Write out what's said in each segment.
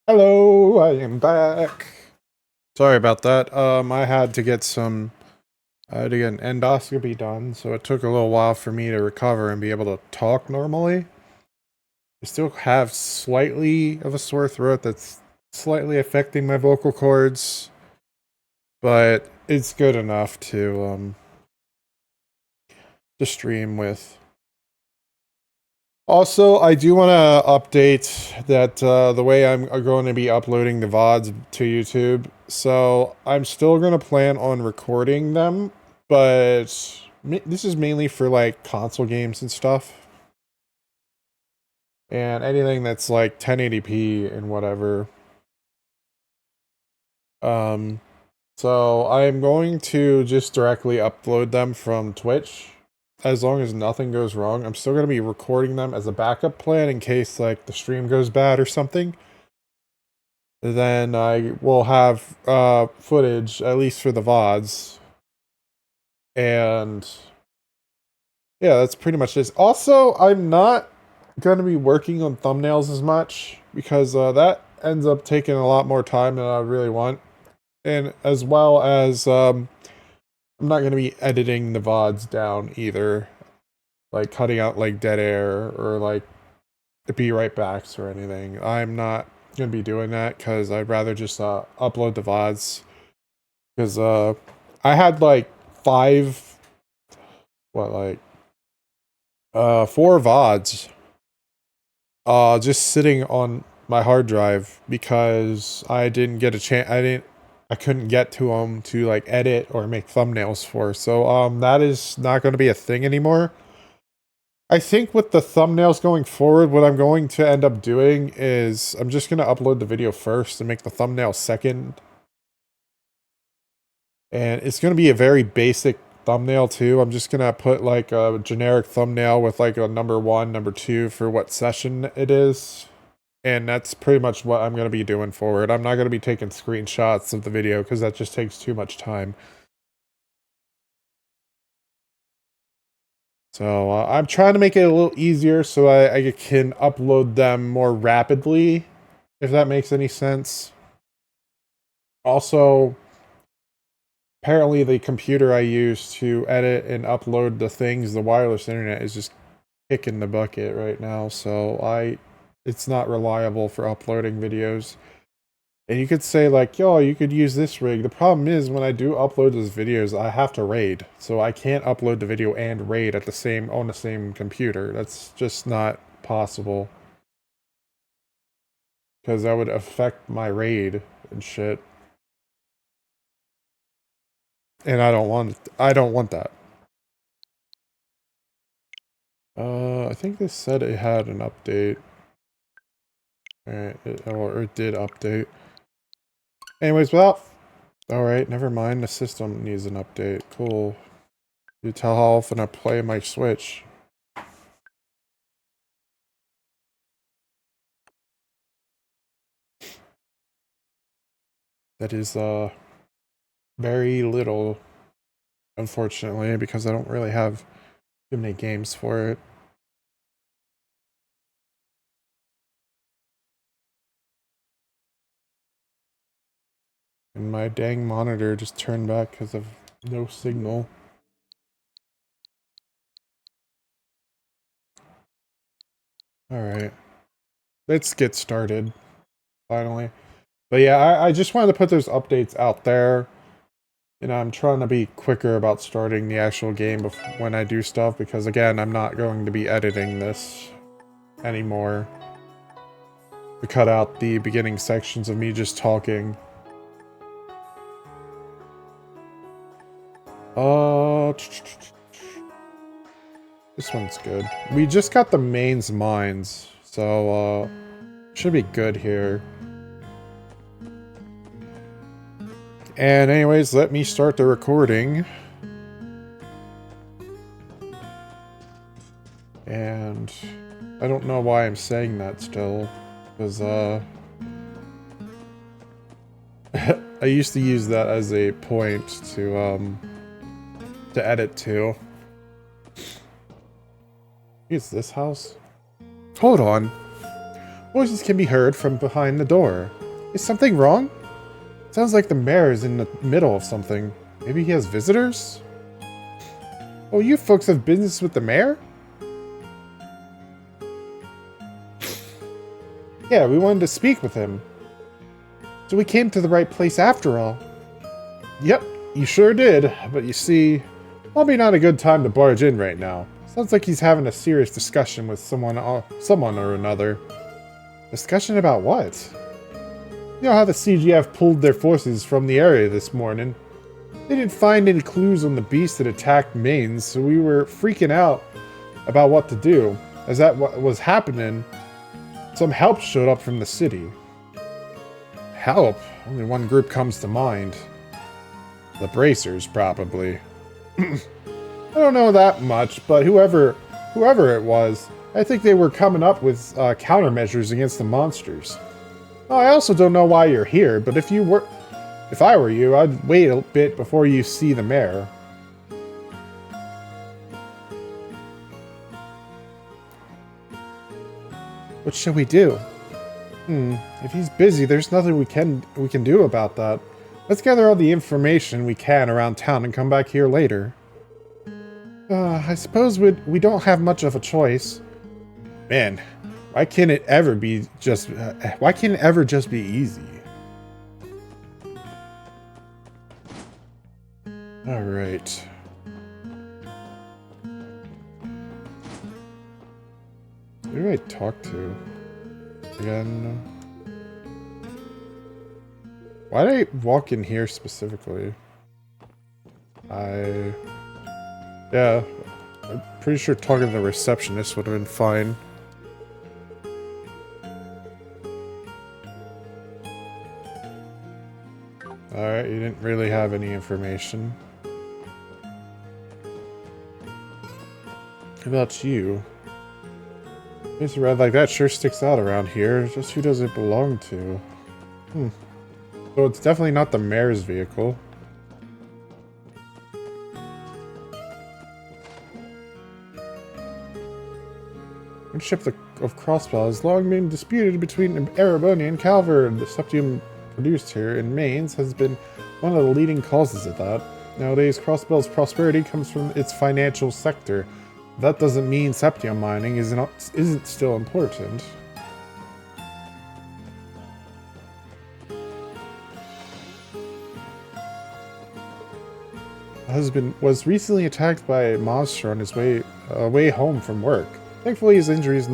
Hello, I am back. Sorry about that. I had to get an endoscopy done, so it took a little while for me to recover and be able to talk normally. I still have slightly of a sore throat that's slightly affecting my vocal cords, but it's good enough to stream with. Also, I do want to update that the way I'm going to be uploading the VODs to YouTube. So I'm still going to plan on recording them, but this is mainly for like console games and stuff. And anything that's like 1080p and whatever. Um, so I'm going to just directly upload them from Twitch. As long as nothing goes wrong, I'm still going to be recording them as a backup plan in case like the stream goes bad or something. Then I will have footage, at least for the VODs. And yeah, that's pretty much it. Also, I'm not going to be working on thumbnails as much because that ends up taking a lot more time than I really want. And as well as I'm not going to be editing the VODs down either. Like cutting out like dead air or like the be right backs or anything. I'm not going to be doing that because I'd rather just upload the VODs. Because I had like four VODs just sitting on my hard drive because I didn't get a chance. I couldn't get to them to like edit or make thumbnails for. So that is not going to be a thing anymore. I think with the thumbnails going forward, what I'm going to end up doing is I'm just going to upload the video first and make the thumbnail second. And it's going to be a very basic thumbnail too. I'm just going to put like a generic thumbnail with like a number 1, number 2 for what session it is. And that's pretty much what I'm going to be doing forward. I'm not going to be taking screenshots of the video because that just takes too much time. So I'm trying to make it a little easier so I can upload them more rapidly, if that makes any sense. Also, apparently the computer I use to edit and upload the things, the wireless internet, is just kicking the bucket right now, so it's not reliable for uploading videos. And you could say like, yo, you could use this rig. The problem is when I do upload those videos, I have to RAID. So I can't upload the video and RAID on the same computer. That's just not possible. Because that would affect my RAID and shit. And I don't want that. I think they said it had an update. Alright, it did update. Anyways, alright, never mind. The system needs an update. Cool. You tell how often I play my Switch. That is, very little, unfortunately, because I don't really have too many games for it. And my dang monitor just turned back because of no signal. Alright. Let's get started, finally. But yeah, I just wanted to put those updates out there. You know, I'm trying to be quicker about starting the actual game when I do stuff, because again, I'm not going to be editing this anymore. To cut out the beginning sections of me just talking. This one's good. We just got the mains mines, so should be good here. And anyways, let me start the recording. And I don't know why I'm saying that still, because I used to use that as a point to edit to. Is this house? Hold on. Voices can be heard from behind the door. Is something wrong? Sounds like the mayor is in the middle of something. Maybe he has visitors? Oh, you folks have business with the mayor? Yeah, we wanted to speak with him. So we came to the right place after all. Yep, you sure did. But you see, probably not a good time to barge in right now. Sounds like he's having a serious discussion with someone or another. Discussion about what? You know how the CGF pulled their forces from the area this morning? They didn't find any clues on the beast that attacked Mainz, so we were freaking out about what to do. As that was happening, some help showed up from the city. Help? Only one group comes to mind. The Bracers, probably. I don't know that much, but whoever it was, I think they were coming up with countermeasures against the monsters. I also don't know why you're here, but if I were you, I'd wait a bit before you see the mayor. What shall we do? If he's busy, there's nothing we can do about that. Let's gather all the information we can around town and come back here later. I suppose we don't have much of a choice. Man, why can't it ever just be easy? All right. Who do I talk to? Again. Why did I walk in here specifically? Yeah, I'm pretty sure talking to the receptionist would have been fine. Alright, you didn't really have any information. How about you? It's red like that sure sticks out around here. Just who does it belong to? So it's definitely not the mayor's vehicle. The ship of Crossbell has long been disputed between Ereboni and Calvard. The septium produced here in Mainz has been one of the leading causes of that. Nowadays, Crossbell's prosperity comes from its financial sector. That doesn't mean septium mining isn't still important. My husband was recently attacked by a monster on his way home from work. Thankfully, his injuries.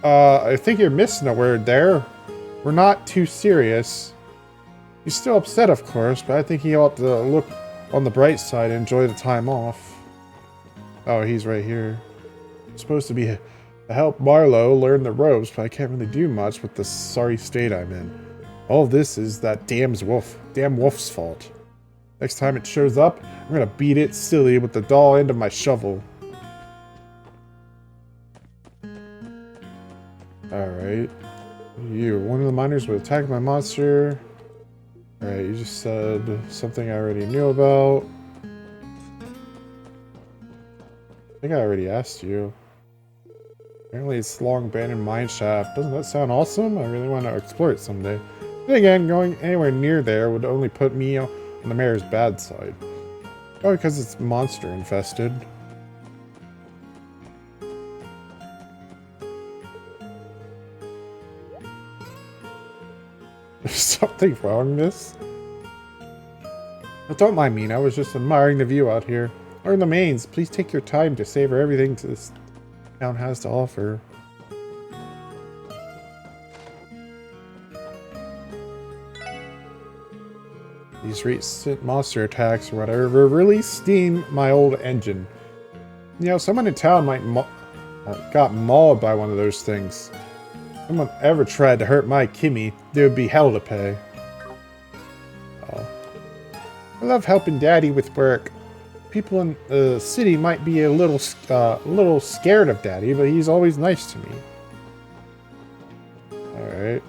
I think you're missing a word there. We're not too serious. He's still upset, of course, but I think he ought to look on the bright side and enjoy the time off. Oh, he's right here. I'm supposed to be to help Marlowe learn the ropes, but I can't really do much with the sorry state I'm in. All this is that damn wolf's fault. Next time it shows up, I'm gonna beat it silly with the dull end of my shovel. Alright. You, one of the miners was attacked by a monster. Alright, you just said something I already knew about. I think I already asked you. Apparently it's long abandoned mine shaft. Doesn't that sound awesome? I really want to explore it someday. Then again, going anywhere near there would only put me on the mayor's bad side. Probably because it's monster infested. There's something wrong, miss? But don't mind me, I was just admiring the view out here. Or in the Mainz, please take your time to savor everything this town has to offer. These recent monster attacks or whatever really steam my old engine. You know, someone in town might got mauled by one of those things. If someone ever tried to hurt my Kimmy, there would be hell to pay. Oh. I love helping Daddy with work. People in the city might be a little scared of Daddy, but he's always nice to me. Alright.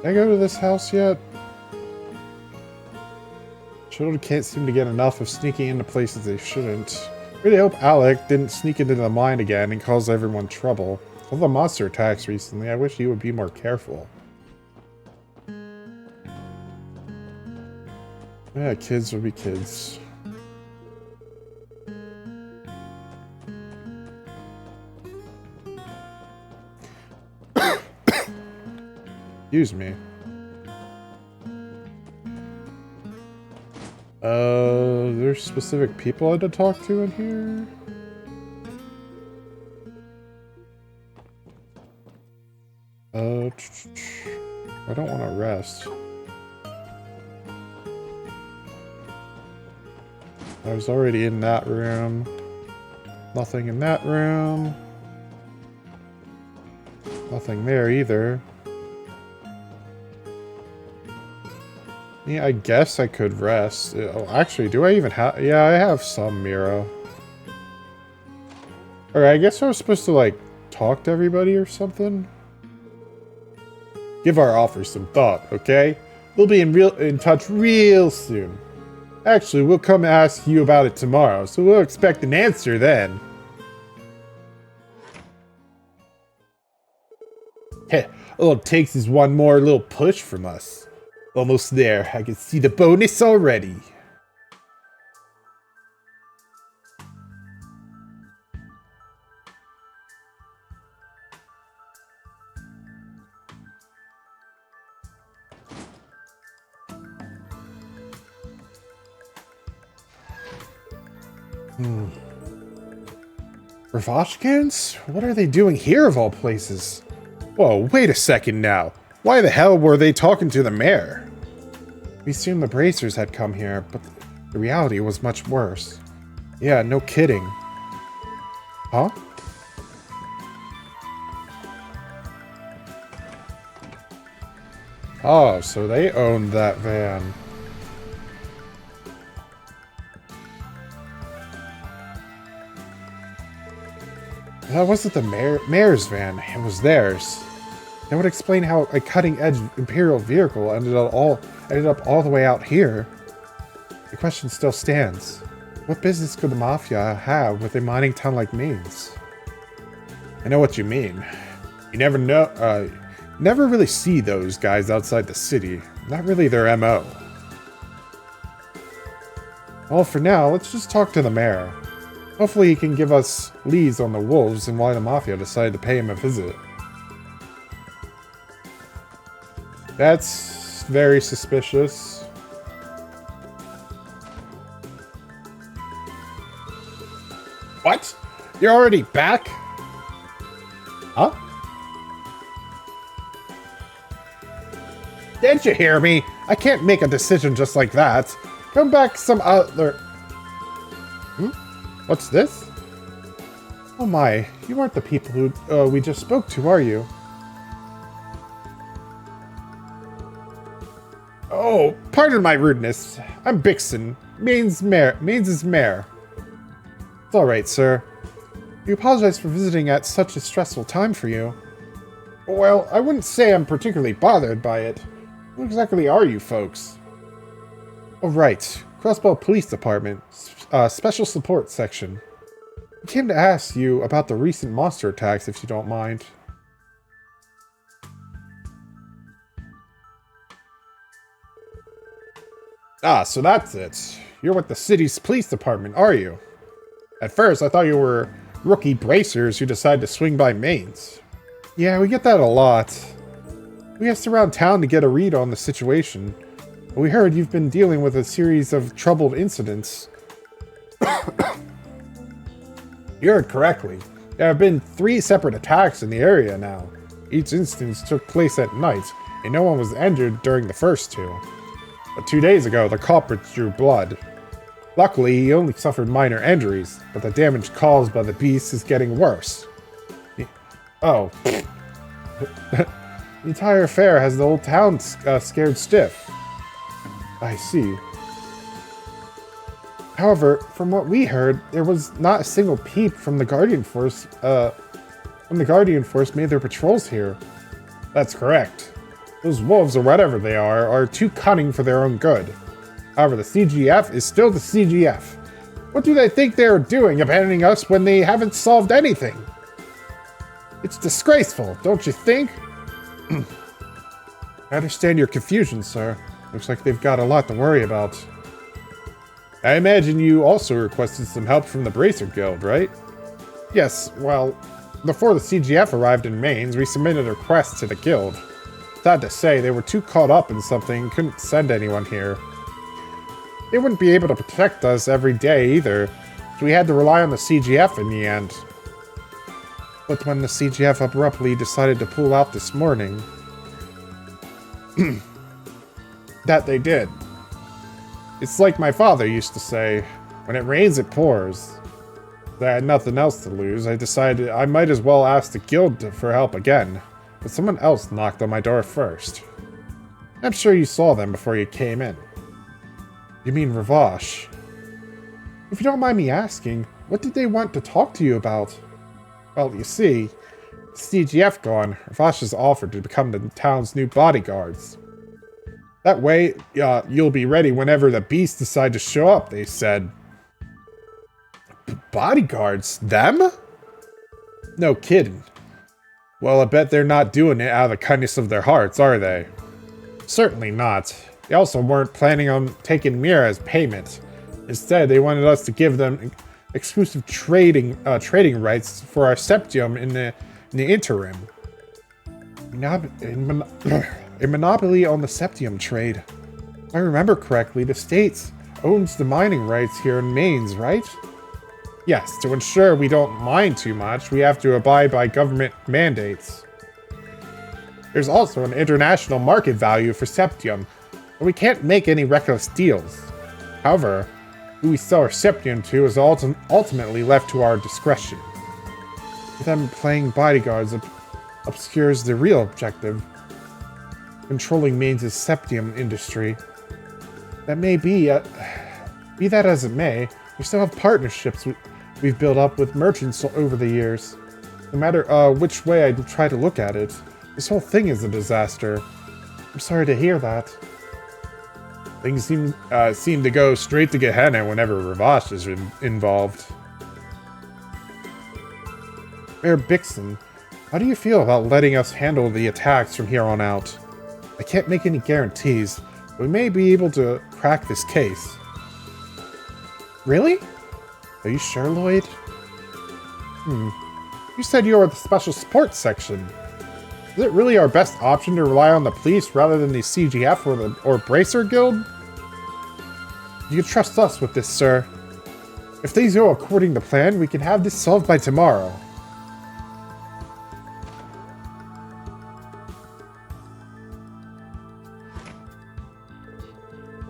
Did I go to this house yet? Children can't seem to get enough of sneaking into places they shouldn't. Really hope Alec didn't sneak into the mine again and cause everyone trouble. All the monster attacks recently, I wish he would be more careful. Yeah, kids would be kids. Excuse me. There's specific people I had to talk to in here? I don't want to rest. I was already in that room. Nothing in that room. Nothing there either. Yeah, I guess I could rest. Oh, actually, do I even have... Yeah, I have some Mira. Alright, I guess I was supposed to, like, talk to everybody or something? Give our offer some thought, okay? We'll be in touch real soon. Actually, we'll come ask you about it tomorrow, so we'll expect an answer then. Heh, all it takes is one more little push from us. Almost there. I can see the bonus already. Ravoshkins? What are they doing here of all places? Whoa, wait a second now. Why the hell were they talking to the mayor? We assumed the Bracers had come here, but the reality was much worse. Yeah, no kidding. Huh? Oh, so they owned that van. That wasn't the mayor's van, it was theirs. That would explain how a cutting-edge Imperial vehicle ended up all the way out here. The question still stands. What business could the Mafia have with a mining town like Mainz? I know what you mean. You never know, never really see those guys outside the city. Not really their MO. Well, for now, let's just talk to the mayor. Hopefully he can give us leads on the wolves and why the Mafia decided to pay him a visit. That's very suspicious. What? You're already back? Huh? Didn't you hear me? I can't make a decision just like that. Come back some other... What's this? Oh my, you aren't the people who we just spoke to, are you? Oh, pardon my rudeness. I'm Bixen, Mainz's mayor. It's alright, sir. We apologize for visiting at such a stressful time for you. Well, I wouldn't say I'm particularly bothered by it. Who exactly are you folks? Oh, right. Crossbow Police Department, Special Support Section. I came to ask you about the recent monster attacks, if you don't mind. Ah, so that's it. You're with the city's police department, are you? At first, I thought you were rookie bracers who decided to swing by Mainz. Yeah, we get that a lot. We asked around town to get a read on the situation. We heard you've been dealing with a series of troubled incidents. You heard correctly. There have been 3 separate attacks in the area now. Each instance took place at night, and no one was injured during the first 2. But 2 days ago, the culprit drew blood. Luckily, he only suffered minor injuries, but the damage caused by the beast is getting worse. Oh. The entire affair has the whole town scared stiff. I see. However, from what we heard, there was not a single peep from the Guardian Force, made their patrols here. That's correct. Those wolves, or whatever they are too cunning for their own good. However, the CGF is still the CGF. What do they think they're doing, abandoning us when they haven't solved anything? It's disgraceful, don't you think? I understand your confusion, sir. Looks like they've got a lot to worry about. I imagine you also requested some help from the Bracer Guild, right? Yes, well, before the CGF arrived in Mainz, we submitted a request to the guild. Sad to say, they were too caught up in something and couldn't send anyone here. They wouldn't be able to protect us every day either, so we had to rely on the CGF in the end. But when the CGF abruptly decided to pull out this morning... that they did. It's like my father used to say, when it rains it pours. I had nothing else to lose. I decided I might as well ask the guild for help again, but someone else knocked on my door first. I'm sure you saw them before you came in. You mean Ravash? If you don't mind me asking, what did they want to talk to you about? Well, you see, with CGF gone, Ravash has offered to become the town's new bodyguards. That way, you'll be ready whenever the beasts decide to show up, they said. Bodyguards? Them? No kidding. Well, I bet they're not doing it out of the kindness of their hearts, are they? Certainly not. They also weren't planning on taking Mira as payment. Instead, they wanted us to give them exclusive trading rights for our septium in the interim. A monopoly on the septium trade. If I remember correctly, the States owns the mining rights here in Mainz, right? Yes, to ensure we don't mine too much, we have to abide by government mandates. There's also an international market value for septium, but we can't make any reckless deals. However, who we sell our septium to is ultimately left to our discretion. With them playing bodyguards obscures the real objective, controlling Mainz's septium industry. That may be that as it may, we still have partnerships we've built up with merchants over the years. No matter which way I try to look at it, this whole thing is a disaster. I'm sorry to hear that. Things seem to go straight to Gehenna whenever Ravash is involved. Mayor Bixen, how do you feel about letting us handle the attacks from here on out? I can't make any guarantees, but we may be able to crack this case. Really? Are you sure, Lloyd? You said you were the special support section. Is it really our best option to rely on the police rather than the CGF or Bracer Guild? You can trust us with this, sir. If things go according to plan, we can have this solved by tomorrow.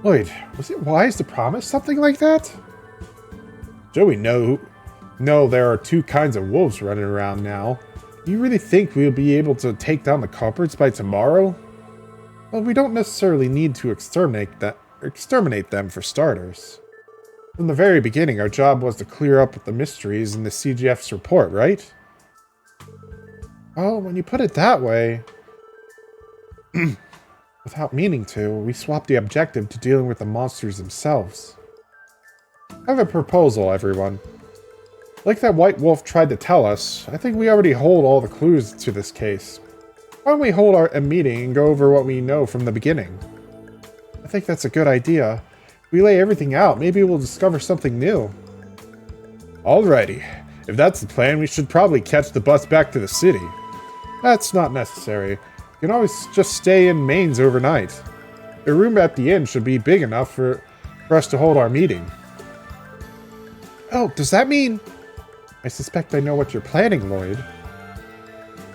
Lloyd, was it wise to promise something like that? Joey, no, there are two kinds of wolves running around now. Do you really think we'll be able to take down the culprits by tomorrow? Well, we don't necessarily need to exterminate them for starters. From the very beginning, our job was to clear up the mysteries in the CGF's report, right? Well, when you put it that way... Without meaning to, we swapped the objective to dealing with the monsters themselves. I have a proposal, everyone. Like that White Wolf tried to tell us, I think we already hold all the clues to this case. Why don't we hold a meeting and go over what we know from the beginning? I think that's a good idea. If we lay everything out, maybe we'll discover something new. Alrighty. If that's the plan, we should probably catch the bus back to the city. That's not necessary. You can always just stay in Mainz overnight. The room at the inn should be big enough for us to hold our meeting. Oh, does that mean... I suspect I know what you're planning, Lloyd.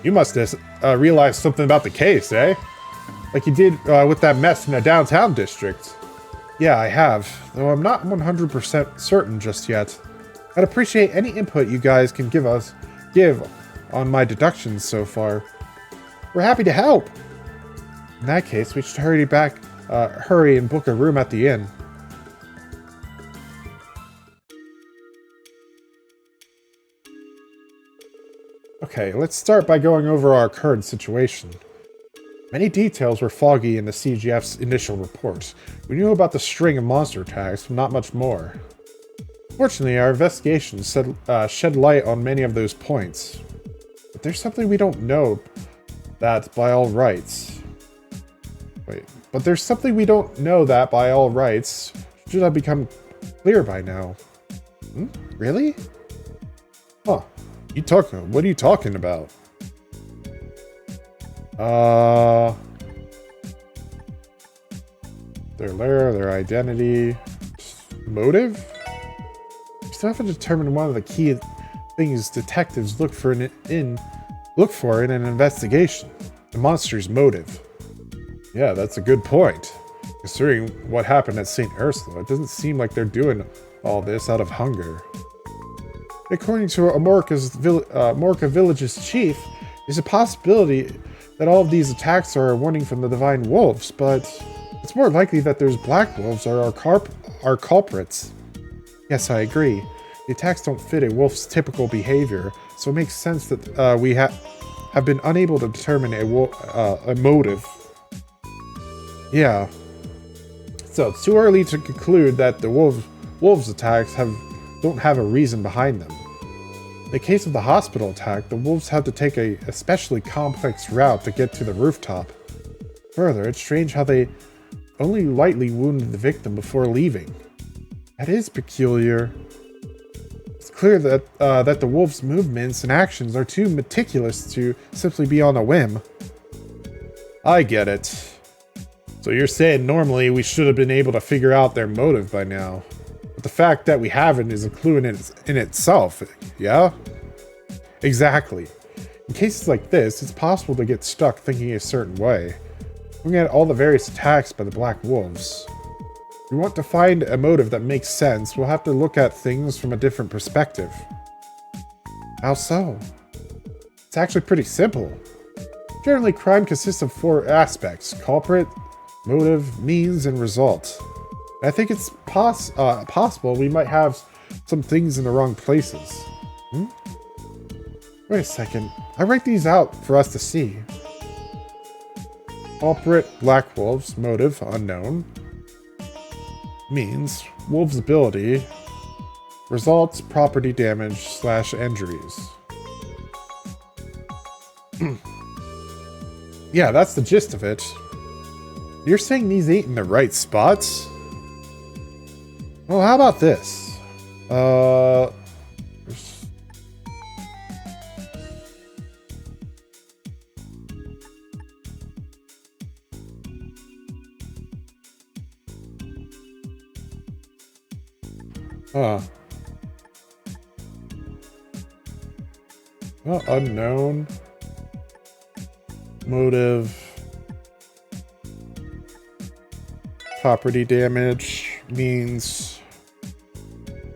You must have realized something about the case, eh? Like you did with that mess in the downtown district. Yeah, I have, though I'm not 100% certain just yet. I'd appreciate any input you guys can give on my deductions so far. We're happy to help. In that case, we should hurry and book a room at the inn. Okay, let's start by going over our current situation. Many details were foggy in the CGF's initial report. We knew about the string of monster attacks, but not much more. Fortunately, our investigation shed light on many of those points. But there's something we don't know that by all rights. But there's something we don't know that by all rights should have become clear by now. Really? Huh. What are you talking about? Their lair, their identity, motive? We still haven't determined one of the key things detectives look for in an investigation. The monster's motive. Yeah, that's a good point. Considering what happened at St. Ursula, it doesn't seem like they're doing all this out of hunger. According to Morka Village's chief, there's a possibility that all of these attacks are a warning from the Divine Wolves, but it's more likely that those Black Wolves are our culprits. Yes, I agree. The attacks don't fit a wolf's typical behavior, so it makes sense that we have been unable to determine a motive. Yeah. So it's too early to conclude that the wolves' attacks don't have a reason behind them. In the case of the hospital attack, the wolves had to take a especially complex route to get to the rooftop. Further, it's strange how they only lightly wounded the victim before leaving. That is peculiar. It's clear that the wolves' movements and actions are too meticulous to simply be on a whim. I get it. So you're saying normally we should have been able to figure out their motive by now. But the fact that we haven't is a clue in itself, yeah? Exactly. In cases like this, it's possible to get stuck thinking a certain way. Looking at all the various attacks by the Black Wolves. If we want to find a motive that makes sense, we'll have to look at things from a different perspective. How so? It's actually pretty simple. Generally, crime consists of 4 aspects: culprit, motive, means, and result. I think it's possible we might have some things in the wrong places. Wait a second. I write these out for us to see. Culprit, Black Wolves, motive, unknown. Means, Wolves' ability. Results, property damage / injuries. Yeah, that's the gist of it. You're saying these ain't in the right spots? Well, how about this? Well, unknown. Motive. Property damage. Means.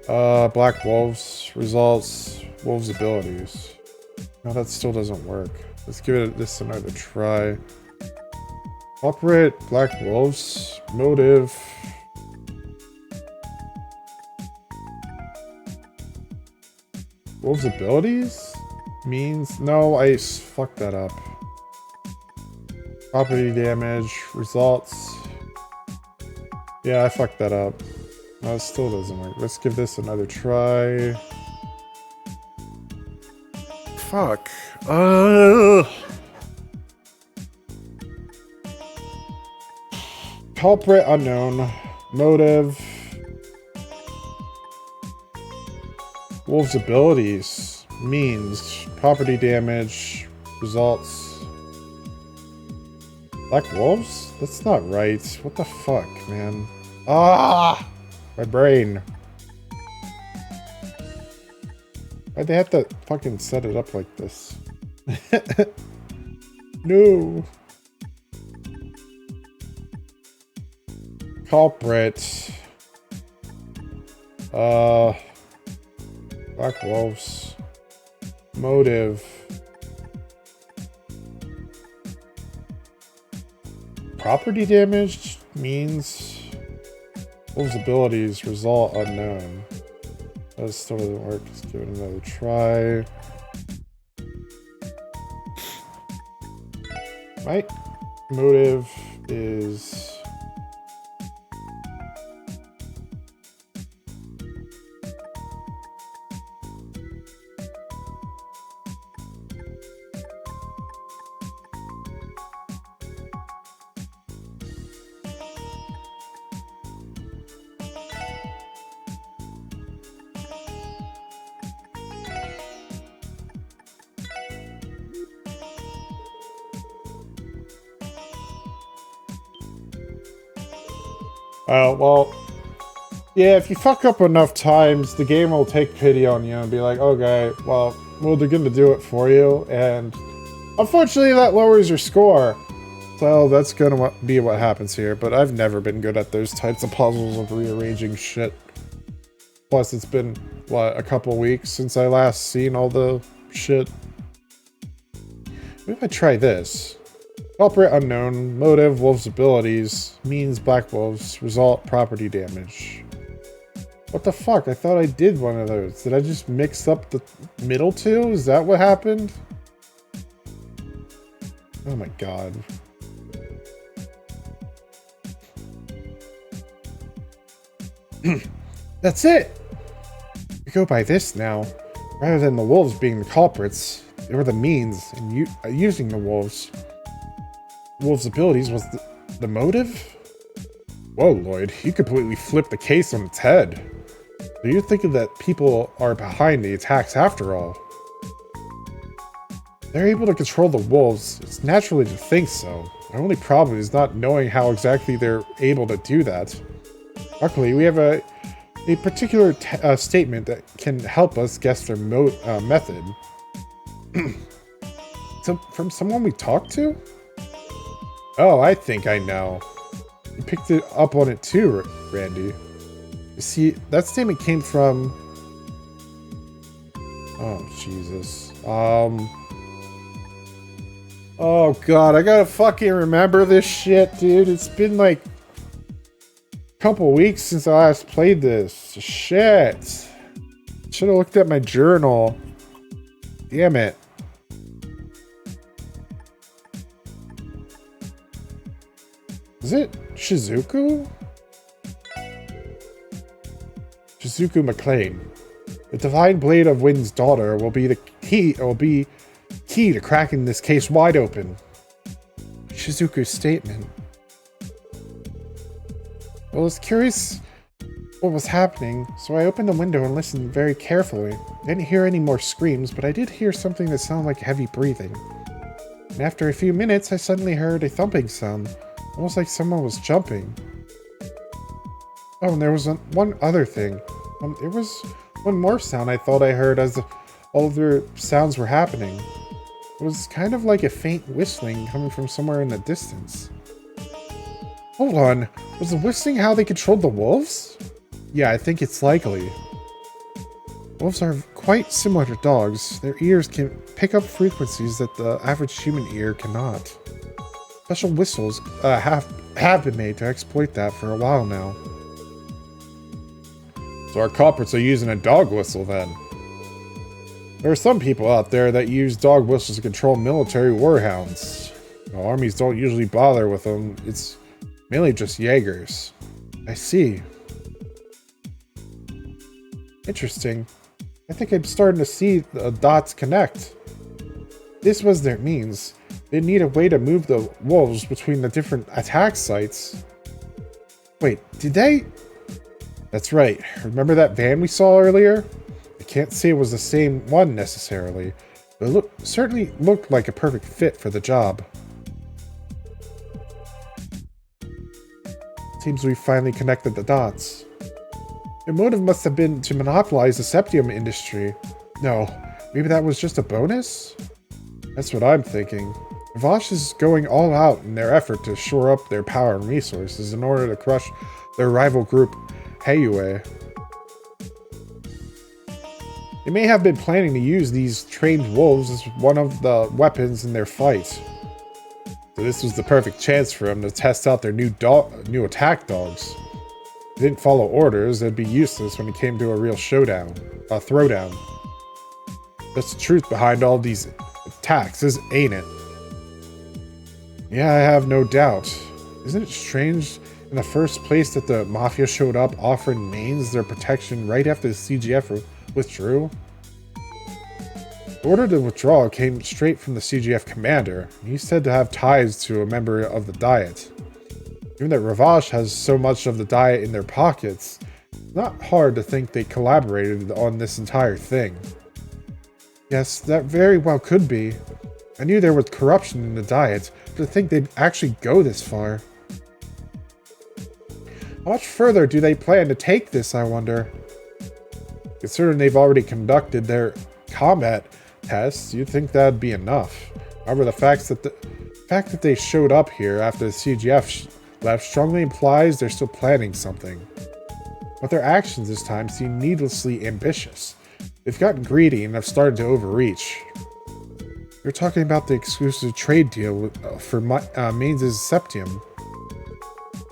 Black Wolves. Results. Wolves' abilities. No, that still doesn't work. Let's give this another try. Operate Black Wolves. Motive. Wolves' abilities? Means? No, I fucked that up. Property damage. Results. Yeah, I fucked that up. No, it still doesn't work. Let's give this another try. Fuck. Culprit unknown. Motive. Wolves' abilities. Means. Property damage. Results. Black Wolves? That's not right. What the fuck, man? Ah! My brain. Why'd they have to fucking set it up like this? No. Culprit. Black Wolves. Motive. Property damage means Wolves' abilities, result unknown. That still doesn't work. Let's give it another try. Motive is... well, yeah, if you fuck up enough times, the game will take pity on you and be like, okay, well, they're gonna do it for you, and unfortunately that lowers your score. So that's gonna be what happens here, but I've never been good at those types of puzzles of rearranging shit. Plus, it's been, what, a couple weeks since I last seen all the shit. What if I try this? Culprit unknown, motive, wolf's abilities, means black wolves, result property damage. What the fuck? I thought I did one of those. Did I just mix up the middle two? Is that what happened? Oh my god. That's it! We go by this now. Rather than the wolves being the culprits, they were the means in using the wolves. Wolf's abilities was the motive? Whoa, Lloyd, you completely flipped the case on its head. So you're thinking that people are behind the attacks after all. They're able to control the wolves. It's naturally to think so. The only problem is not knowing how exactly they're able to do that. Luckily, we have a particular statement that can help us guess their method. So, from someone we talked to? Oh, I think I know. You picked it up on it too, Randy. You see, that statement came from... Oh, Jesus. Oh, God, I gotta fucking remember this shit, dude. It's been like a couple weeks since I last played this. Shit. Should have looked at my journal. Damn it. Is it Shizuku? Shizuku McLean. The Divine Blade of Wind's daughter will be the key to cracking this case wide open. Shizuku's statement. I was curious what was happening, so I opened the window and listened very carefully. I didn't hear any more screams, but I did hear something that sounded like heavy breathing. And after a few minutes, I suddenly heard a thumping sound. Almost like someone was jumping. Oh, and there was one other thing. There was one more sound I thought I heard as all the sounds were happening. It was kind of like a faint whistling coming from somewhere in the distance. Hold on, was the whistling how they controlled the wolves? Yeah, I think it's likely. Wolves are quite similar to dogs. Their ears can pick up frequencies that the average human ear cannot. Special whistles have been made to exploit that for a while now. So our culprits are using a dog whistle then. There are some people out there that use dog whistles to control military warhounds. Well, armies don't usually bother with them. It's mainly just Jaegers. I see. Interesting. I think I'm starting to see the dots connect. This was their means. They need a way to move the wolves between the different attack sites. Wait, did they? That's right. Remember that van we saw earlier? I can't say it was the same one necessarily, but it certainly looked like a perfect fit for the job. Seems we finally connected the dots. Their motive must have been to monopolize the septium industry. No, maybe that was just a bonus? That's what I'm thinking. Vosh is going all out in their effort to shore up their power and resources in order to crush their rival group, Heiyue. They may have been planning to use these trained wolves as one of the weapons in their fight. So this was the perfect chance for them to test out their new attack dogs. If they didn't follow orders, they'd be useless when it came to a real throwdown. That's the truth behind all these attacks, ain't it? Yeah, I have no doubt. Isn't it strange in the first place that the Mafia showed up offering Mainz their protection right after the CGF withdrew? The order to withdraw came straight from the CGF commander. He said to have ties to a member of the Diet. Given that Ravache has so much of the Diet in their pockets, it's not hard to think they collaborated on this entire thing. Yes, that very well could be. I knew there was corruption in the Diet, but to think they'd actually go this far. How much further do they plan to take this, I wonder? Considering they've already conducted their combat tests, you'd think that'd be enough. However, the fact that they showed up here after the CGF left strongly implies they're still planning something. But their actions this time seem needlessly ambitious. They've gotten greedy and have started to overreach. You're talking about the exclusive trade deal for Mainz's Septium.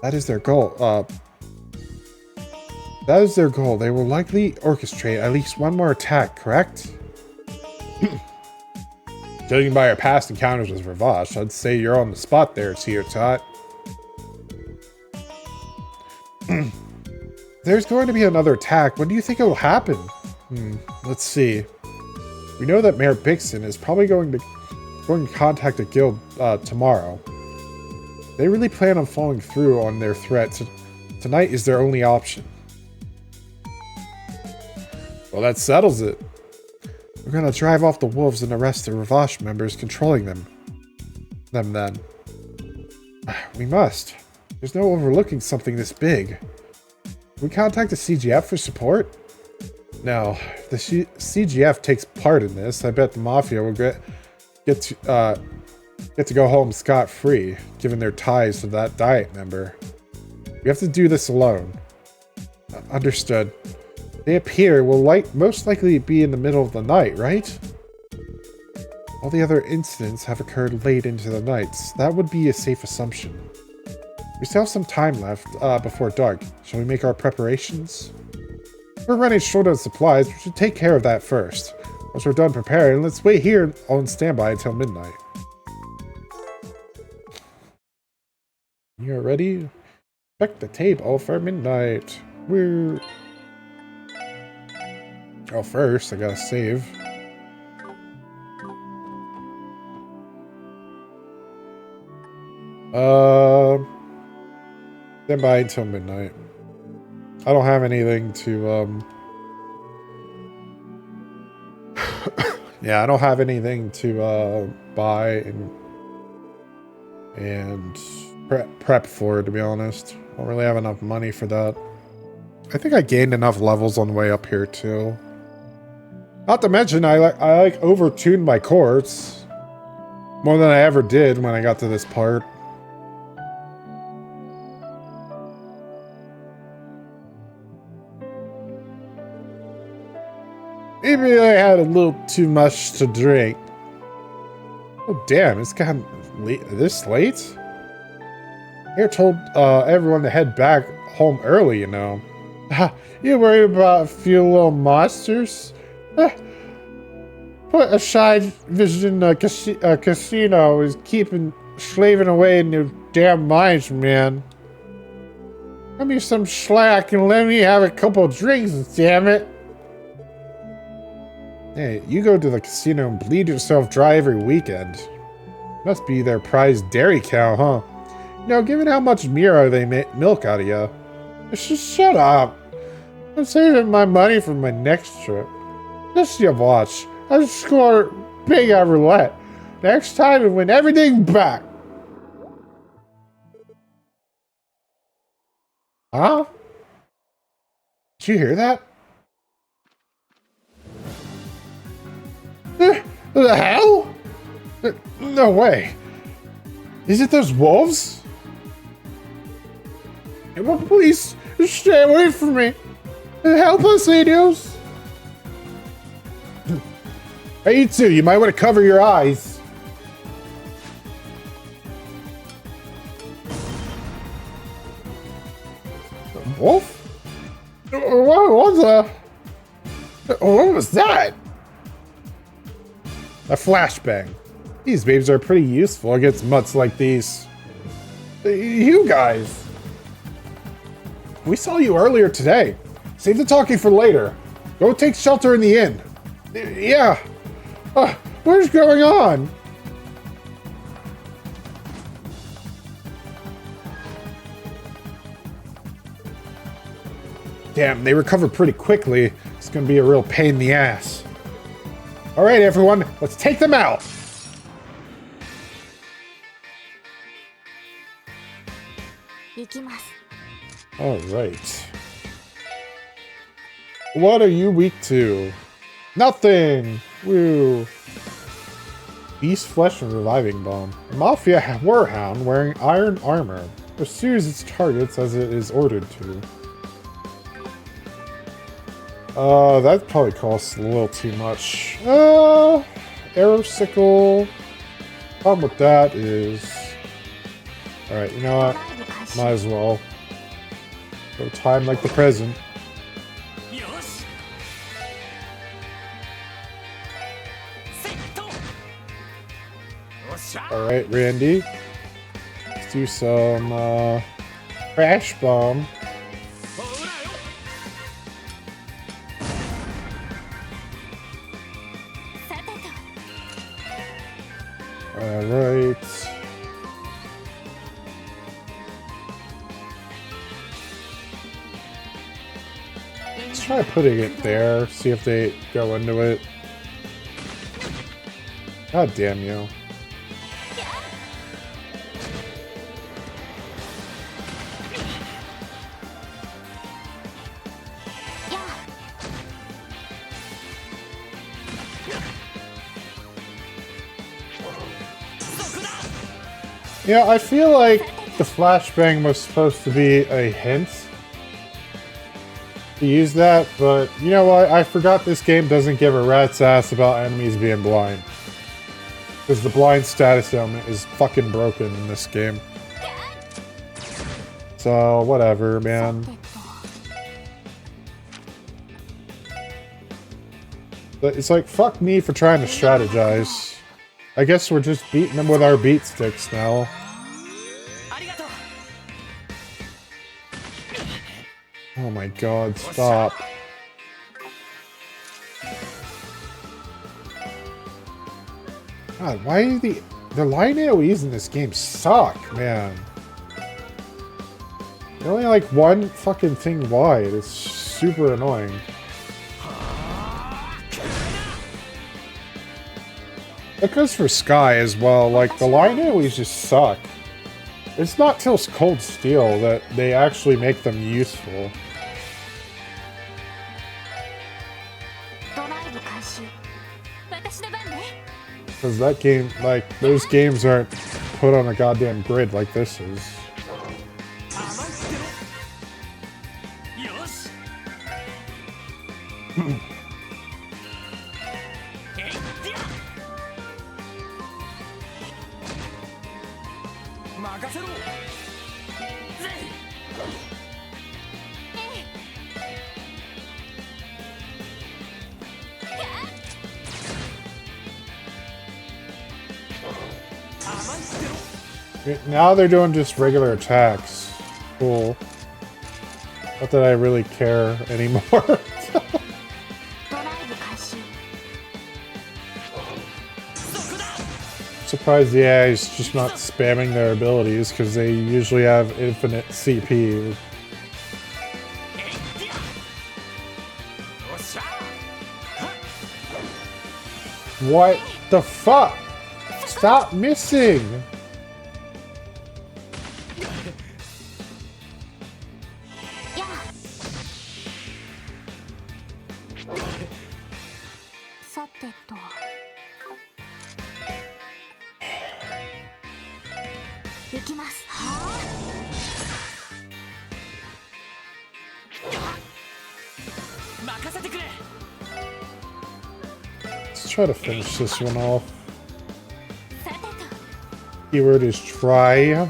That is their goal. That is their goal. They will likely orchestrate at least one more attack, correct? Judging by our past encounters with Ravache, I'd say you're on the spot there, Teotot. There's going to be another attack. When do you think it will happen? Let's see. We know that Mayor Bixen is probably going to contact the guild tomorrow. They really plan on following through on their threats. Tonight is their only option. Well, that settles it. We're gonna drive off the wolves and arrest the Ravache members controlling them then. We must. There's no overlooking something this big. Can we contact the CGF for support? Now, if the CGF takes part in this, I bet the Mafia will get to go home scot-free, given their ties to that Diet member. We have to do this alone. Understood. They appear will most likely be in the middle of the night, right? All the other incidents have occurred late into the nights. That would be a safe assumption. We still have some time left before dark. Shall we make our preparations? We're running short on supplies. We should take care of that first. Once we're done preparing, let's wait here on standby until midnight. You're ready? Check the table for midnight. Oh, first, I gotta save. Stand by until midnight. I don't have anything to, yeah, I don't have anything to, buy and prep for, to be honest. I don't really have enough money for that. I think I gained enough levels on the way up here, too. Not to mention, I over-tuned my quartz. More than I ever did when I got to this part. Maybe I had a little too much to drink. Oh damn, it's gotten this late? Here told everyone to head back home early, you know. You worry about a few little monsters? Put aside visiting a casino is keeping slaving away in your damn minds, man. Give me some slack and let me have a couple of drinks, damn it. Hey, you go to the casino and bleed yourself dry every weekend. Must be their prized dairy cow, huh? Now, given how much Mira they milk out of you, just shut up. I'm saving my money for my next trip. Just you watch. I'll score big at roulette. Next time and win everything back. Huh? Did you hear that? The hell? No way. Is it those wolves? Well, please, stay away from me. Help us, Adios. Hey, you too. You might want to cover your eyes. Wolf? What was that? A flashbang. These babes are pretty useful against mutts like these. You guys! We saw you earlier today. Save the talking for later. Go take shelter in the inn. Yeah. What is going on? Damn, they recover pretty quickly. It's gonna be a real pain in the ass. Alright, everyone, let's take them out! Alright. What are you weak to? Nothing! Woo! Beast Flesh and Reviving Bomb. Mafia Warhound wearing iron armor pursues its targets as it is ordered to. That probably costs a little too much. Arrow Sickle. Problem with that is... Alright, you know what? Might as well. Go time like the present. Alright, Randy. Let's do some, Crash Bomb. Alright. Let's try putting it there, see if they go into it. God damn you. Yeah, I feel like the flashbang was supposed to be a hint to use that, but you know what? I forgot this game doesn't give a rat's ass about enemies being blind. Because the blind status element is fucking broken in this game. So, whatever, man. But it's like, fuck me for trying to strategize. I guess we're just beating them with our beat sticks now. Oh my god, stop. God, why do the line AoEs in this game suck, man? They're only like one fucking thing wide. It's super annoying. That goes for Sky as well. Like, the line AoEs just suck. It's not till Cold Steel that they actually make them useful. Because that game, like, those games aren't put on a goddamn grid like this is. Now they're doing just regular attacks. Cool. Not that I really care anymore. Surprised the AI's just not spamming their abilities because they usually have infinite CP. What the fuck? Stop missing! Let's try to finish this one off. Keyword is try.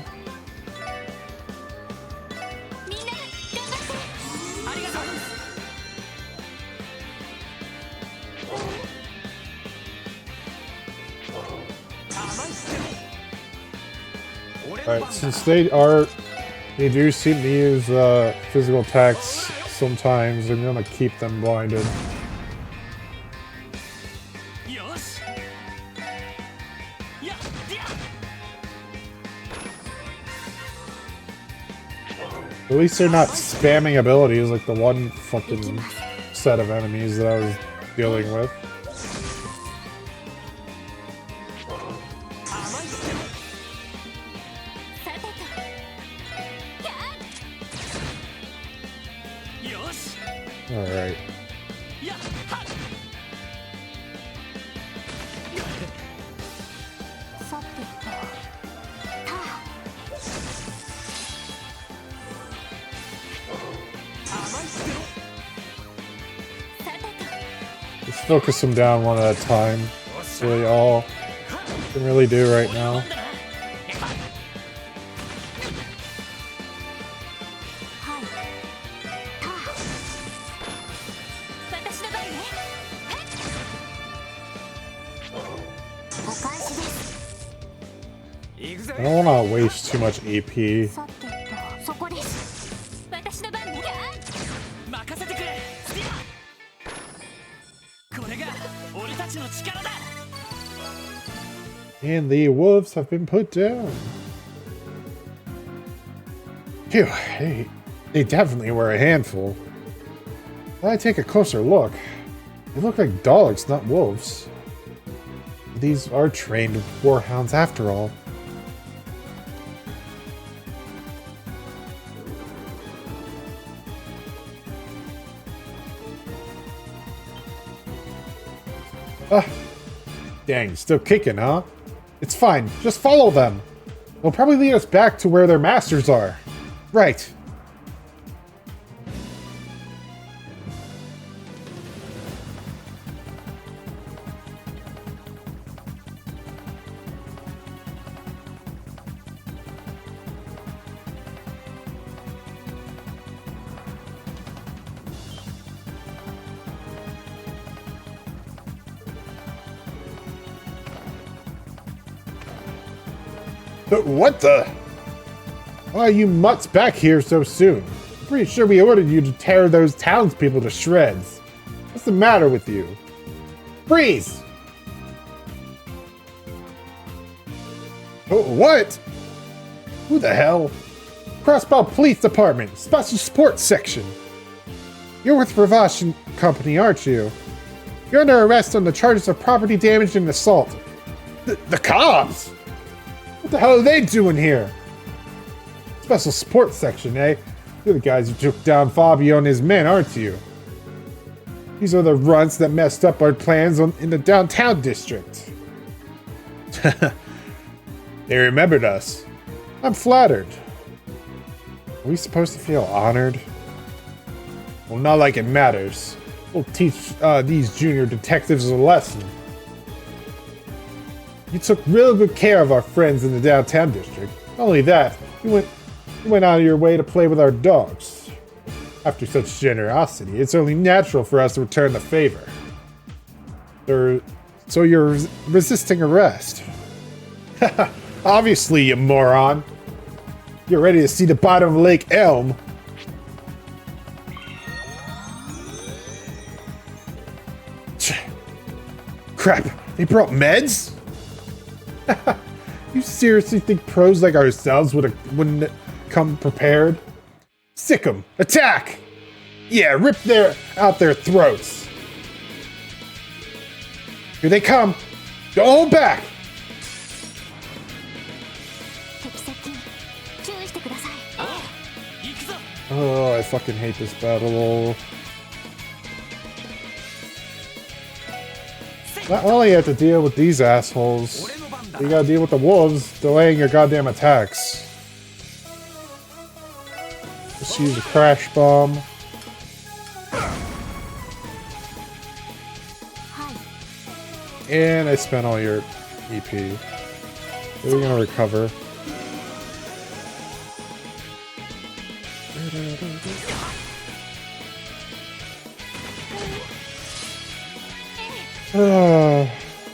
Alright, since they do seem to use physical attacks sometimes, I'm gonna keep them blinded. At least they're not spamming abilities like the one fucking set of enemies that I was dealing with. Alright. Let's focus them down one at a time. That's really all I can really do right now. I don't want to waste too much AP. And the wolves have been put down. Phew, they definitely were a handful. When I take a closer look, they look like dogs, not wolves. These are trained warhounds after all. Ah, dang, still kicking, huh? It's fine, just follow them. They'll probably lead us back to where their masters are. Right. What the? Why are you mutts back here so soon? I'm pretty sure we ordered you to tear those townspeople to shreds. What's the matter with you? Freeze! Oh, what? Who the hell? Crossbow Police Department, Special Support Section. You're with Ravash and Company, aren't you? You're under arrest on the charges of property damage and assault. The cops? What the hell are they doing here? Special Support Section, eh? You're the guys who took down Fabio and his men, aren't you? These are the runts that messed up our plans in the downtown district. They remembered us. I'm flattered. Are we supposed to feel honored? Well, not like it matters. We'll teach these junior detectives a lesson. You took real good care of our friends in the downtown district. Not only that, you went out of your way to play with our dogs. After such generosity, it's only natural for us to return the favor. So you're resisting arrest. Obviously, you moron. You're ready to see the bottom of Lake Elm. Crap, they brought meds? You seriously think pros like ourselves wouldn't come prepared? Sick 'em! Attack! Yeah, rip out their throats! Here they come! Don't hold back! Oh, I fucking hate this battle. Not only you have to deal with these assholes, you gotta deal with the wolves delaying your goddamn attacks. Just use a crash bomb. And I spent all your EP. We're gonna recover.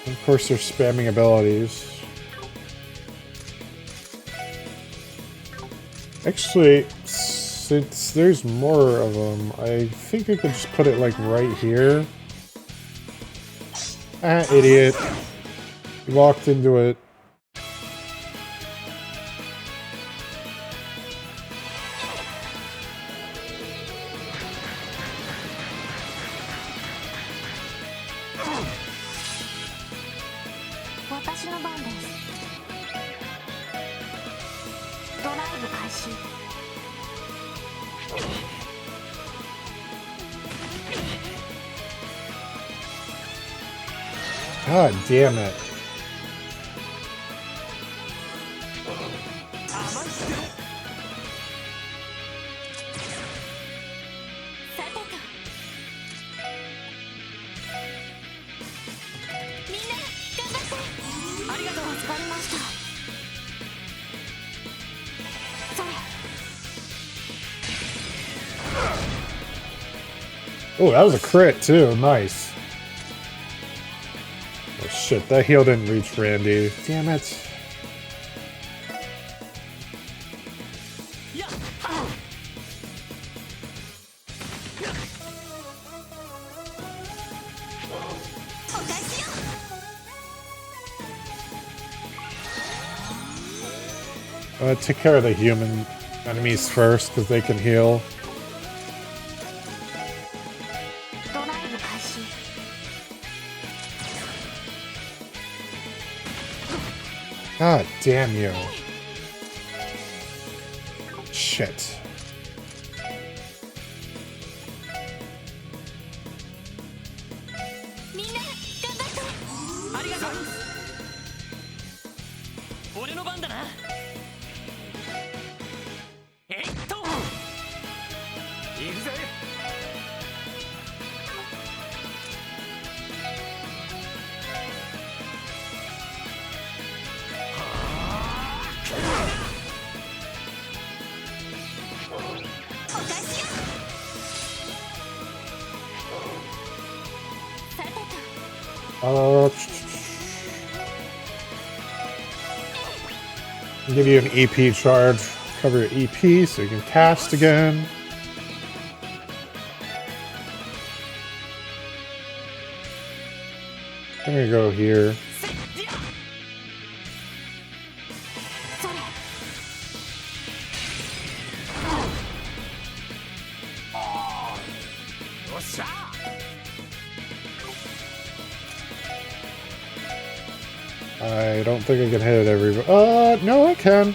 Of course they're spamming abilities. Actually, since there's more of them, I think I could just put it like right here. Ah, idiot. Walked into it. God damn it. Oh, that was a crit too. Nice. Oh shit, that heal didn't reach Randy. Damn it. Take care of the human enemies first, because they can heal. God damn you. Shit. Give you an EP charge. Cover your EP so you can cast again. I'm gonna go here. I don't think I can hit everybody. No, I can.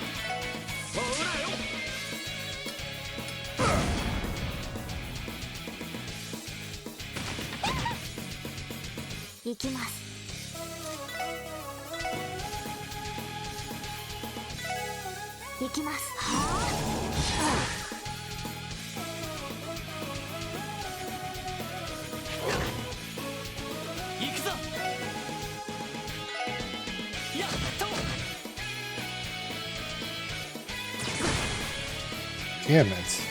Damn it.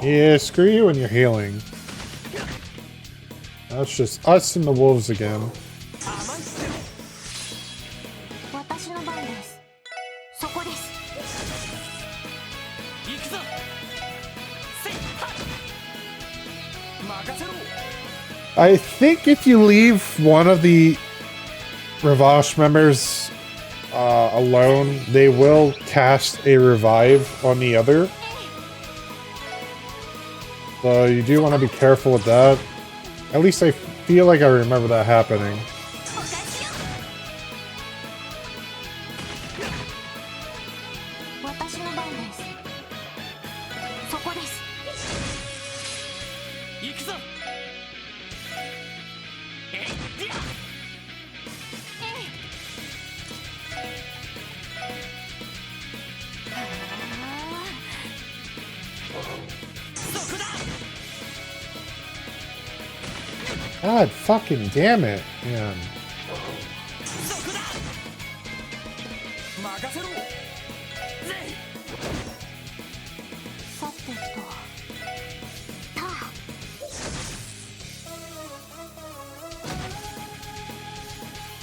Yeah, screw you and your healing. That's just us and the wolves again. I think if you leave one of the Ravash members alone, they will cast a revive on the other. So you do want to be careful with that. At least I feel like I remember that happening. God fucking damn it, man.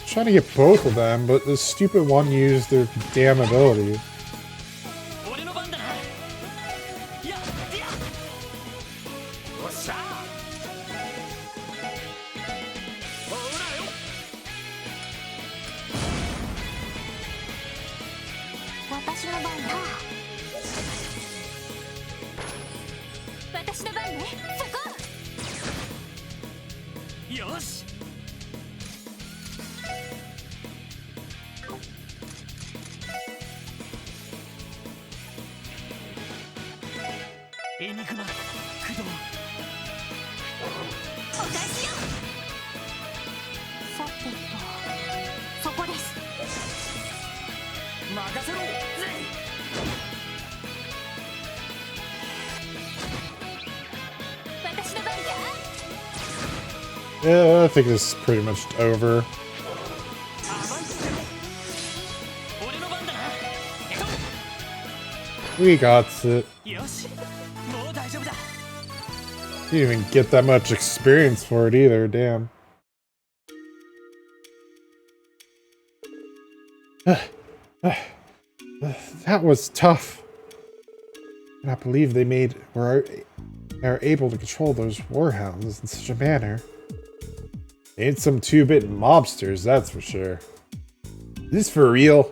trying to get both of them, but this stupid one used their damn ability. Yeah, I think this is pretty much over. We got it. You didn't even get that much experience for it either, damn. That was tough. I cannot believe they were able to control those warhounds in such a manner. They ain't some two-bit mobsters, that's for sure. Is this for real?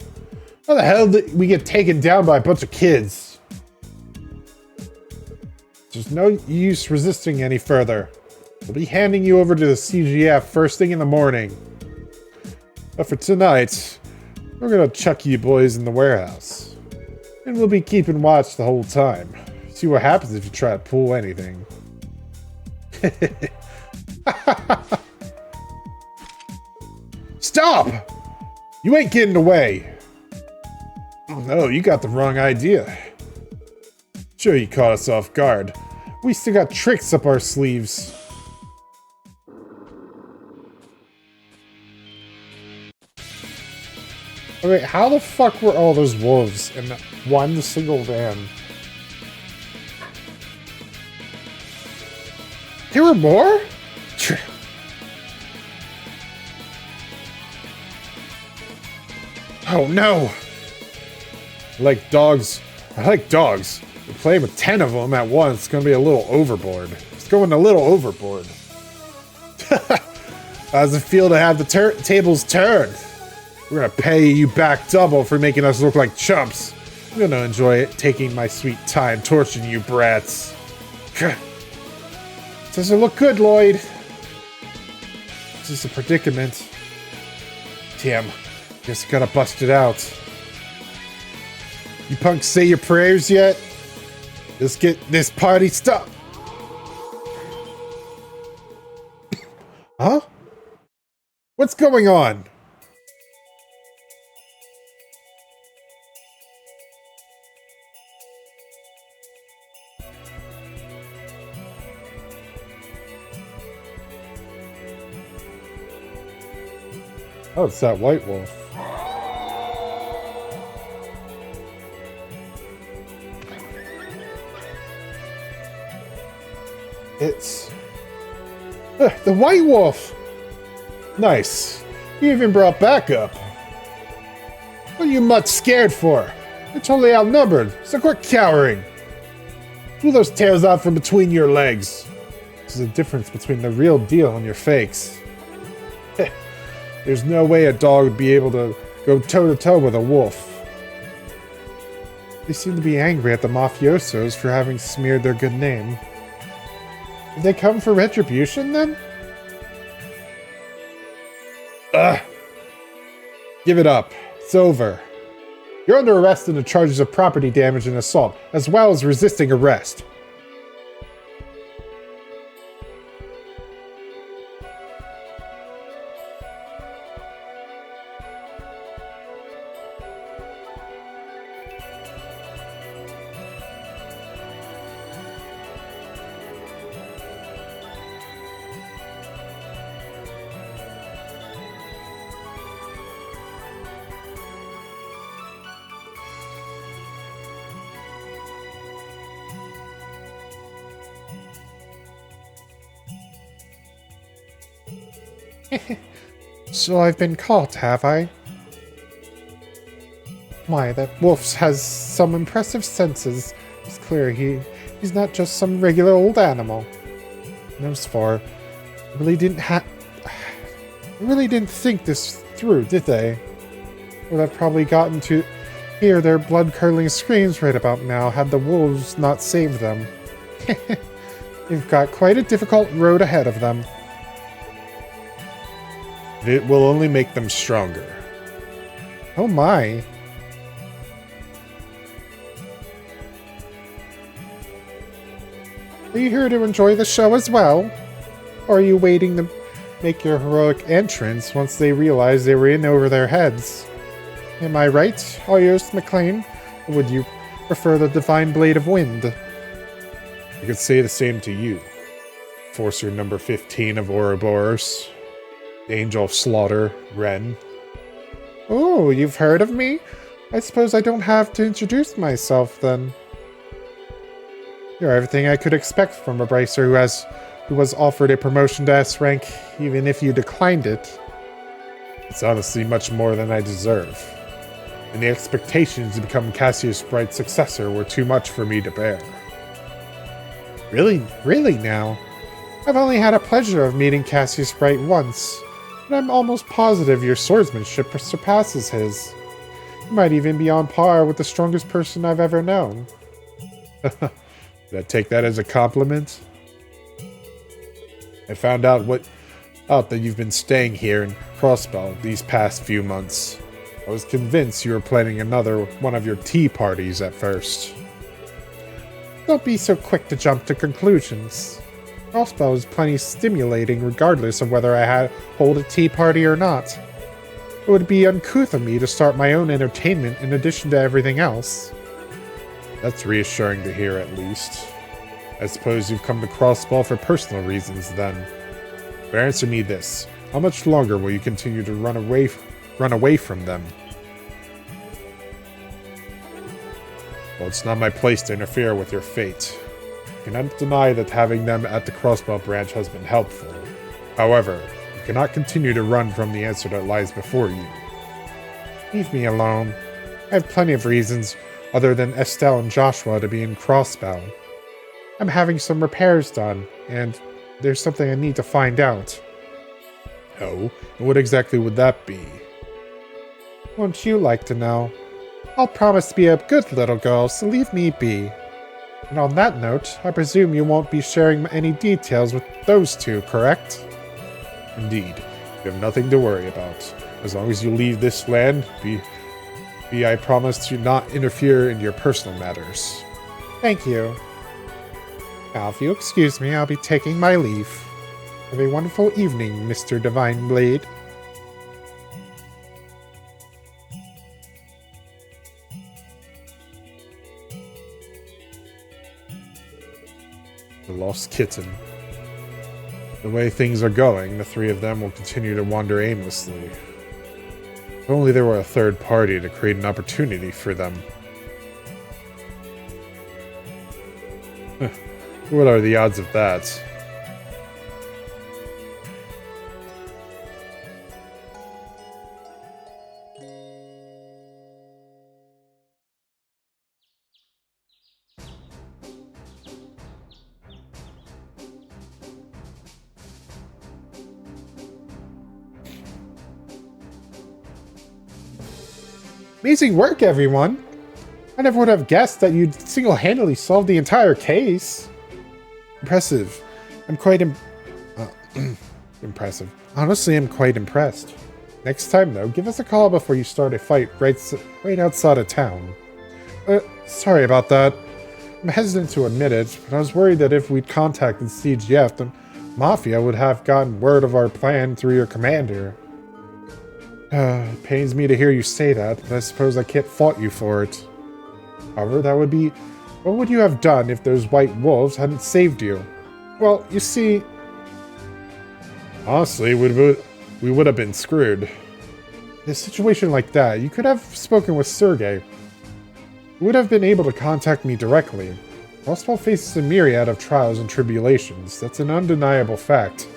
How the hell did we get taken down by a bunch of kids? There's no use resisting any further. We'll be handing you over to the CGF first thing in the morning. But for tonight, we're gonna chuck you boys in the warehouse. And we'll be keeping watch the whole time. See what happens if you try to pull anything. Stop! You ain't getting away. Oh no, you got the wrong idea. Sure, you caught us off guard. We still got tricks up our sleeves. Okay, how the fuck were all those wolves in one single van? There were more? Oh no! I like dogs. But playing with 10 of them at once is gonna be a little overboard. It's going a little overboard. How does it feel to have the tables turned? We're gonna pay you back double for making us look like chumps. I'm gonna enjoy it, taking my sweet time torturing you brats. Doesn't look good, Lloyd. This is a predicament. Damn, guess I gotta bust it out. You punks say your prayers yet? Let's get this party started. Huh? What's going on? Oh, it's that white wolf. It's the white wolf. Nice. You even brought backup. What are you much scared for? You're totally outnumbered, so quit cowering. Pull those tails out from between your legs. There's a difference between the real deal and your fakes. There's no way a dog would be able to go toe-to-toe with a wolf. They seem to be angry at the mafiosos for having smeared their good name. Did they come for retribution, then? Ugh. Give it up. It's over. You're under arrest on the charges of property damage and assault, as well as resisting arrest. So I've been caught, have I? My, that wolf has some impressive senses. It's clear he's not just some regular old animal. Those four really really didn't think this through, did they? Would have probably gotten to hear their blood-curdling screams right about now had the wolves not saved them. They've got quite a difficult road ahead of them. It will only make them stronger. Oh my. Are you here to enjoy the show as well? Or are you waiting to make your heroic entrance once they realize they were in over their heads? Am I right, Ayers McLean? Or would you prefer the Divine Blade of Wind? I could say the same to you. Forcer number 15 of Ouroboros. Angel of Slaughter, Ren. Oh, you've heard of me? I suppose I don't have to introduce myself, then. You're everything I could expect from a Bracer who was offered a promotion to S rank, even if you declined it. It's honestly much more than I deserve. And the expectations to become Cassius Bright's successor were too much for me to bear. Really now? I've only had a pleasure of meeting Cassius Bright once, and I'm almost positive your swordsmanship surpasses his. You might even be on par with the strongest person I've ever known. Did I take that as a compliment? I found out that you've been staying here in Crossbell these past few months. I was convinced you were planning another one of your tea parties at first. Don't be so quick to jump to conclusions. Crossbell is plenty stimulating regardless of whether I hold a tea party or not. It would be uncouth of me to start my own entertainment in addition to everything else. That's reassuring to hear, at least. I suppose you've come to Crossbell for personal reasons, then. But answer me this. How much longer will you continue to run away from them? Well, it's not my place to interfere with your fate. I cannot deny that having them at the Crossbell branch has been helpful. However, you cannot continue to run from the answer that lies before you. Leave me alone. I have plenty of reasons other than Estelle and Joshua to be in Crossbell. I'm having some repairs done, and there's something I need to find out. Oh, and what exactly would that be? Won't you like to know? I'll promise to be a good little girl, so leave me be. And on that note, I presume you won't be sharing any details with those two, correct? Indeed. You have nothing to worry about. As long as you leave this land, I promise to not interfere in your personal matters. Thank you. Now, if you excuse me, I'll be taking my leave. Have a wonderful evening, Mr. Divine Blade. The lost kitten. The way things are going, the three of them will continue to wander aimlessly. If only there were a third party to create an opportunity for them. What are the odds of that? Amazing work, everyone! I never would have guessed that you'd single-handedly solve the entire case. Impressive. I'm quite impressive. Honestly, I'm quite impressed. Next time, though, give us a call before you start a fight right outside of town. Sorry about that. I'm hesitant to admit it, but I was worried that if we'd contacted CGF, the Mafia would have gotten word of our plan through your commander. It pains me to hear you say that, but I suppose I can't fault you for it. However, what would you have done if those white wolves hadn't saved you? Well, you see... Honestly, we would have been screwed. In a situation like that, you could have spoken with Sergei. He would have been able to contact me directly. Crossbell faces a myriad of trials and tribulations. That's an undeniable fact.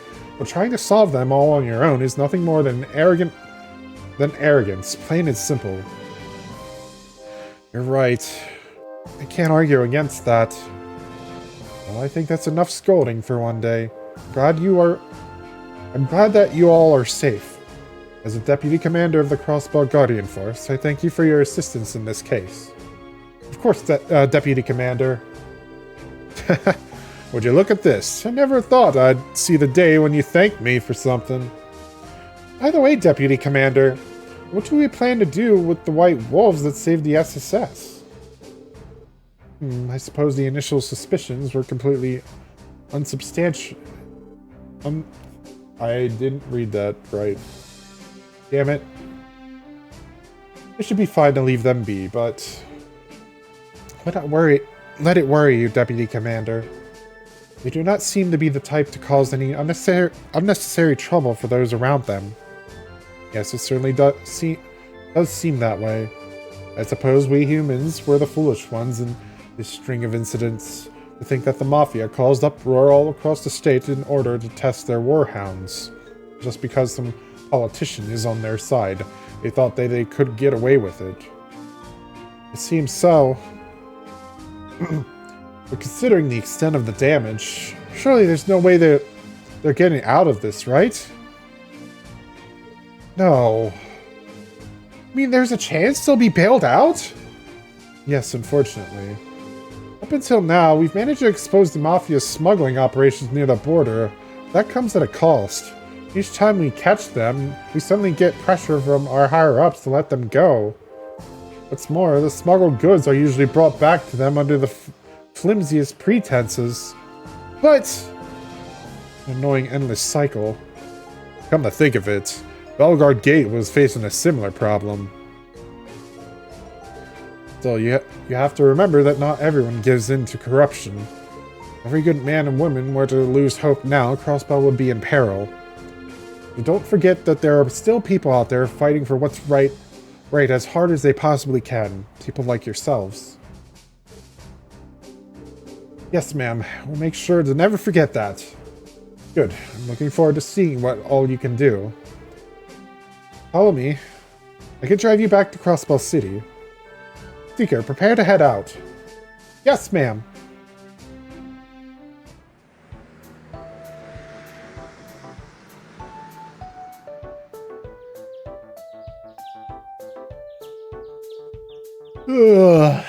But trying to solve them all on your own is nothing more than arrogance, plain and simple. You're right. I can't argue against that. Well, I think that's enough scolding for one day. I'm glad that you all are safe. As a Deputy Commander of the Crossbow Guardian Force, I thank you for your assistance in this case. Of course, Deputy Commander. Would you look at this? I never thought I'd see the day when you thanked me for something. By the way, Deputy Commander, what do we plan to do with the White Wolves that saved the SSS? I suppose the initial suspicions were completely unsubstantiated. I didn't read that right. Damn it. It should be fine to leave them be, but let it worry you, Deputy Commander. They do not seem to be the type to cause any unnecessary trouble for those around them. Yes, it certainly does seem that way. I suppose we humans were the foolish ones in this string of incidents to think that the Mafia caused uproar all across the state in order to test their warhounds. Just because some politician is on their side, they thought they could get away with it. It seems so. But considering the extent of the damage, surely there's no way they're getting out of this, right? No. I mean, there's a chance they'll be bailed out? Yes, unfortunately. Up until now, we've managed to expose the Mafia's smuggling operations near the border. That comes at a cost. Each time we catch them, we suddenly get pressure from our higher-ups to let them go. What's more, the smuggled goods are usually brought back to them under the flimsiest pretenses. But an annoying endless cycle. Come to think of it, Bellegarde Gate was facing a similar problem. So you have to remember that not everyone gives in to corruption. If every good man and woman were to lose hope now, Crossbow would be in peril. But don't forget that there are still people out there fighting for what's right as hard as they possibly can. People like yourselves. Yes, ma'am. We'll make sure to never forget that. Good. I'm looking forward to seeing what all you can do. Follow me. I can drive you back to Crossbow City. Seeker, prepare to head out. Yes, ma'am. Ugh.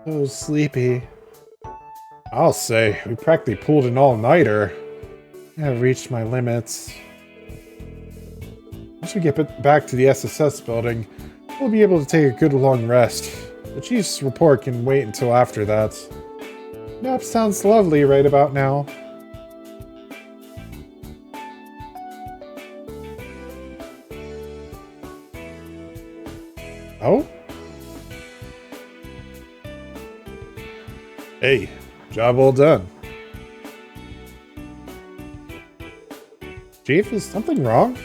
So sleepy. I'll say, we practically pulled an all-nighter. I've reached my limits. Once we get back to the SSS building, we'll be able to take a good long rest. The Chief's report can wait until after that. Nap sounds lovely right about now. Oh? Hey, job well done. Chief, is something wrong?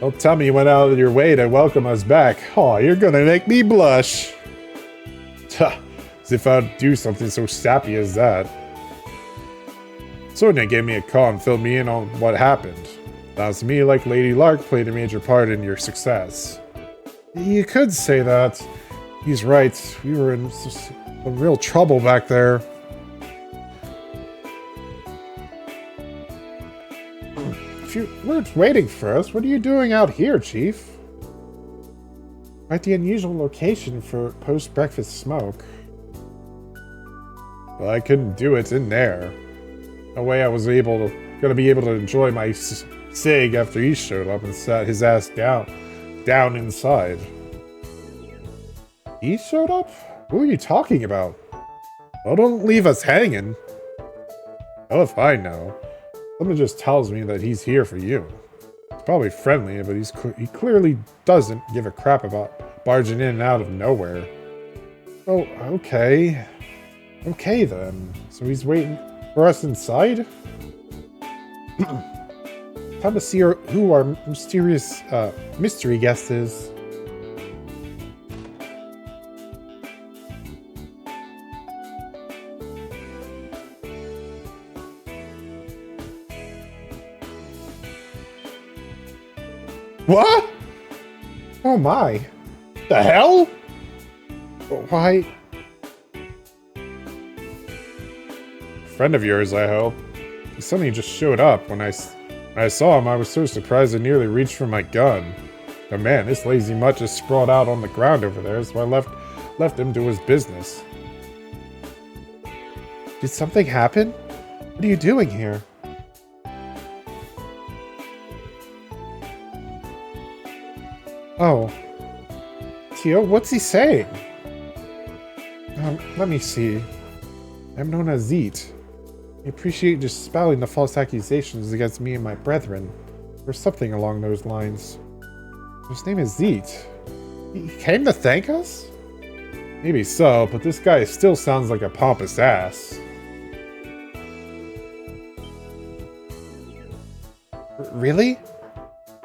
Don't tell me you went out of your way to welcome us back. Oh, you're gonna make me blush. As if I'd do something so sappy as that. Sonia gave me a call and filled me in on what happened. Sounds to me like Lady Lark played a major part in your success. You could say that. He's right. We were in some real trouble back there. If you weren't waiting for us, what are you doing out here, Chief? Quite the unusual location for post-breakfast smoke. Well, I couldn't do it in there. No way I was gonna be able to enjoy my cig after he showed up and sat his ass down inside. He showed up? Who are you talking about? Well, don't leave us hanging. Well, if I know. Someone just tells me that he's here for you. He's probably friendly, but he clearly doesn't give a crap about barging in and out of nowhere. Oh, okay. Okay then. So he's waiting for us inside? Time to see who our mysterious mystery guest is. What? Oh my. The hell? Why? Friend of yours, I hope. He suddenly just showed up. When I saw him, I was so surprised I nearly reached for my gun. But man, this lazy mutt just sprawled out on the ground over there, so I left him to his business. Did something happen? What are you doing here? Oh. Tio, what's he saying? Let me see. I'm known as Zeet. I appreciate dispelling the false accusations against me and my brethren. Or something along those lines. His name is Zeet. He came to thank us? Maybe so, but this guy still sounds like a pompous ass. Really?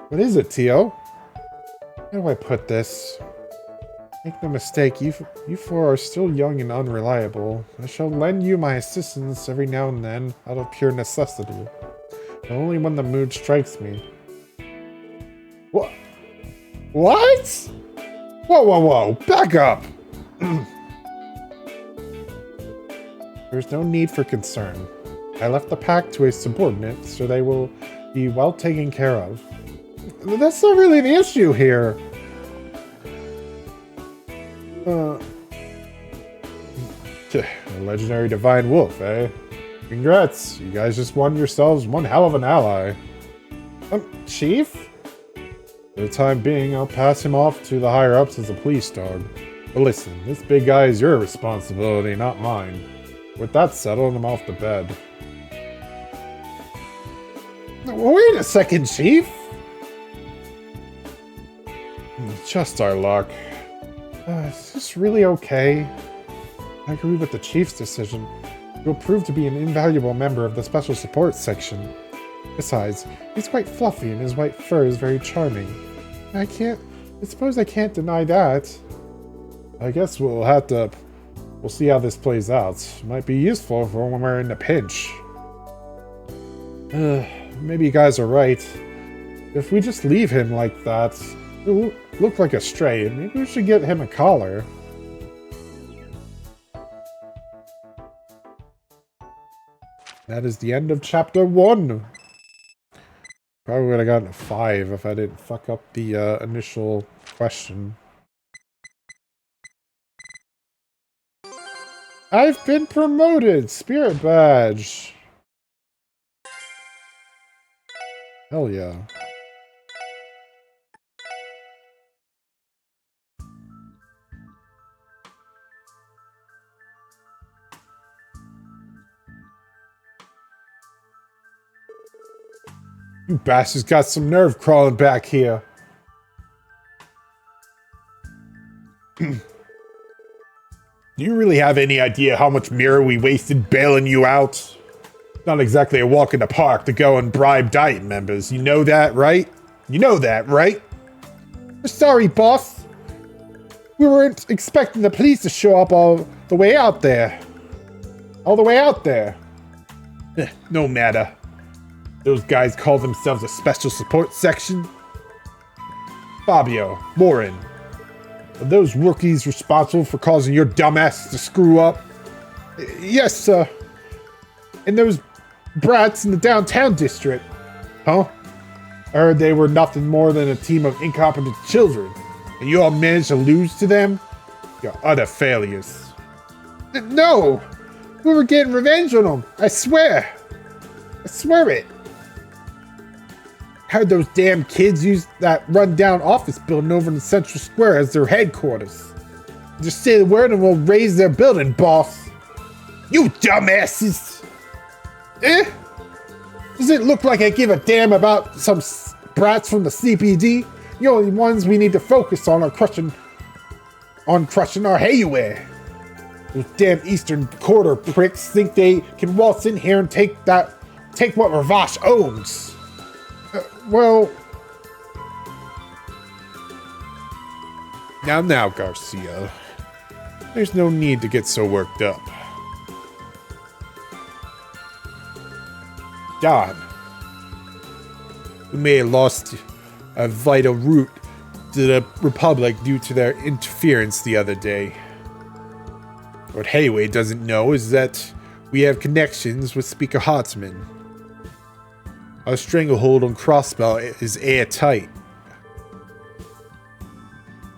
What is it, Tio? How do I put this? Make no mistake, you four are still young and unreliable. I shall lend you my assistance every now and then, out of pure necessity. But only when the mood strikes me. What? What? Whoa, back up! There's no need for concern. I left the pack to a subordinate, so they will be well taken care of. That's not really the issue here. A legendary divine wolf, eh? Congrats, you guys just won yourselves one hell of an ally. Chief? For the time being, I'll pass him off to the higher-ups as a police dog. But listen, this big guy is your responsibility, not mine. With that settled, I'm off to bed. Wait a second, Chief! Just our luck. Is this really okay? I agree with the Chief's decision. You'll prove to be an invaluable member of the Special Support Section. Besides, he's quite fluffy and his white fur is very charming. I suppose I can't deny that. I guess we'll see how this plays out. Might be useful for when we're in a pinch. Maybe you guys are right. If we just leave him like that, he'll look like a stray. Maybe we should get him a collar. That is the end of chapter 1. Probably would have gotten a 5 if I didn't fuck up the initial question. I've been promoted! Spirit badge! Hell yeah. You bastards got some nerve crawling back here. Do you really have any idea how much mirror we wasted bailing you out? Not exactly a walk in the park to go and bribe Diet members. You know that, right? You know that, right? Sorry, boss. We weren't expecting the police to show up all the way out there. All the way out there. No matter. Those guys call themselves a Special Support Section. Fabio, Morin, are those rookies responsible for causing your dumbass to screw up? Yes, sir. And those brats in the downtown district. Huh? I heard they were nothing more than a team of incompetent children, and you all managed to lose to them? You're utter failures. No! We were getting revenge on them, I swear! I swear it! Heard those damn kids use that run-down office building over in Central Square as their headquarters. Just say the word and we'll raise their building, boss. You dumbasses! Does it look like I give a damn about some brats from the CPD? The only ones we need to focus on are crushing our hayware. Those damn Eastern Quarter pricks think they can waltz in here and take what Ravash owns. Well... Now, Garcia. There's no need to get so worked up. Don. We may have lost a vital route to the Republic due to their interference the other day. What Hayway doesn't know is that we have connections with Speaker Hartman. Our stranglehold on Crossbell is airtight.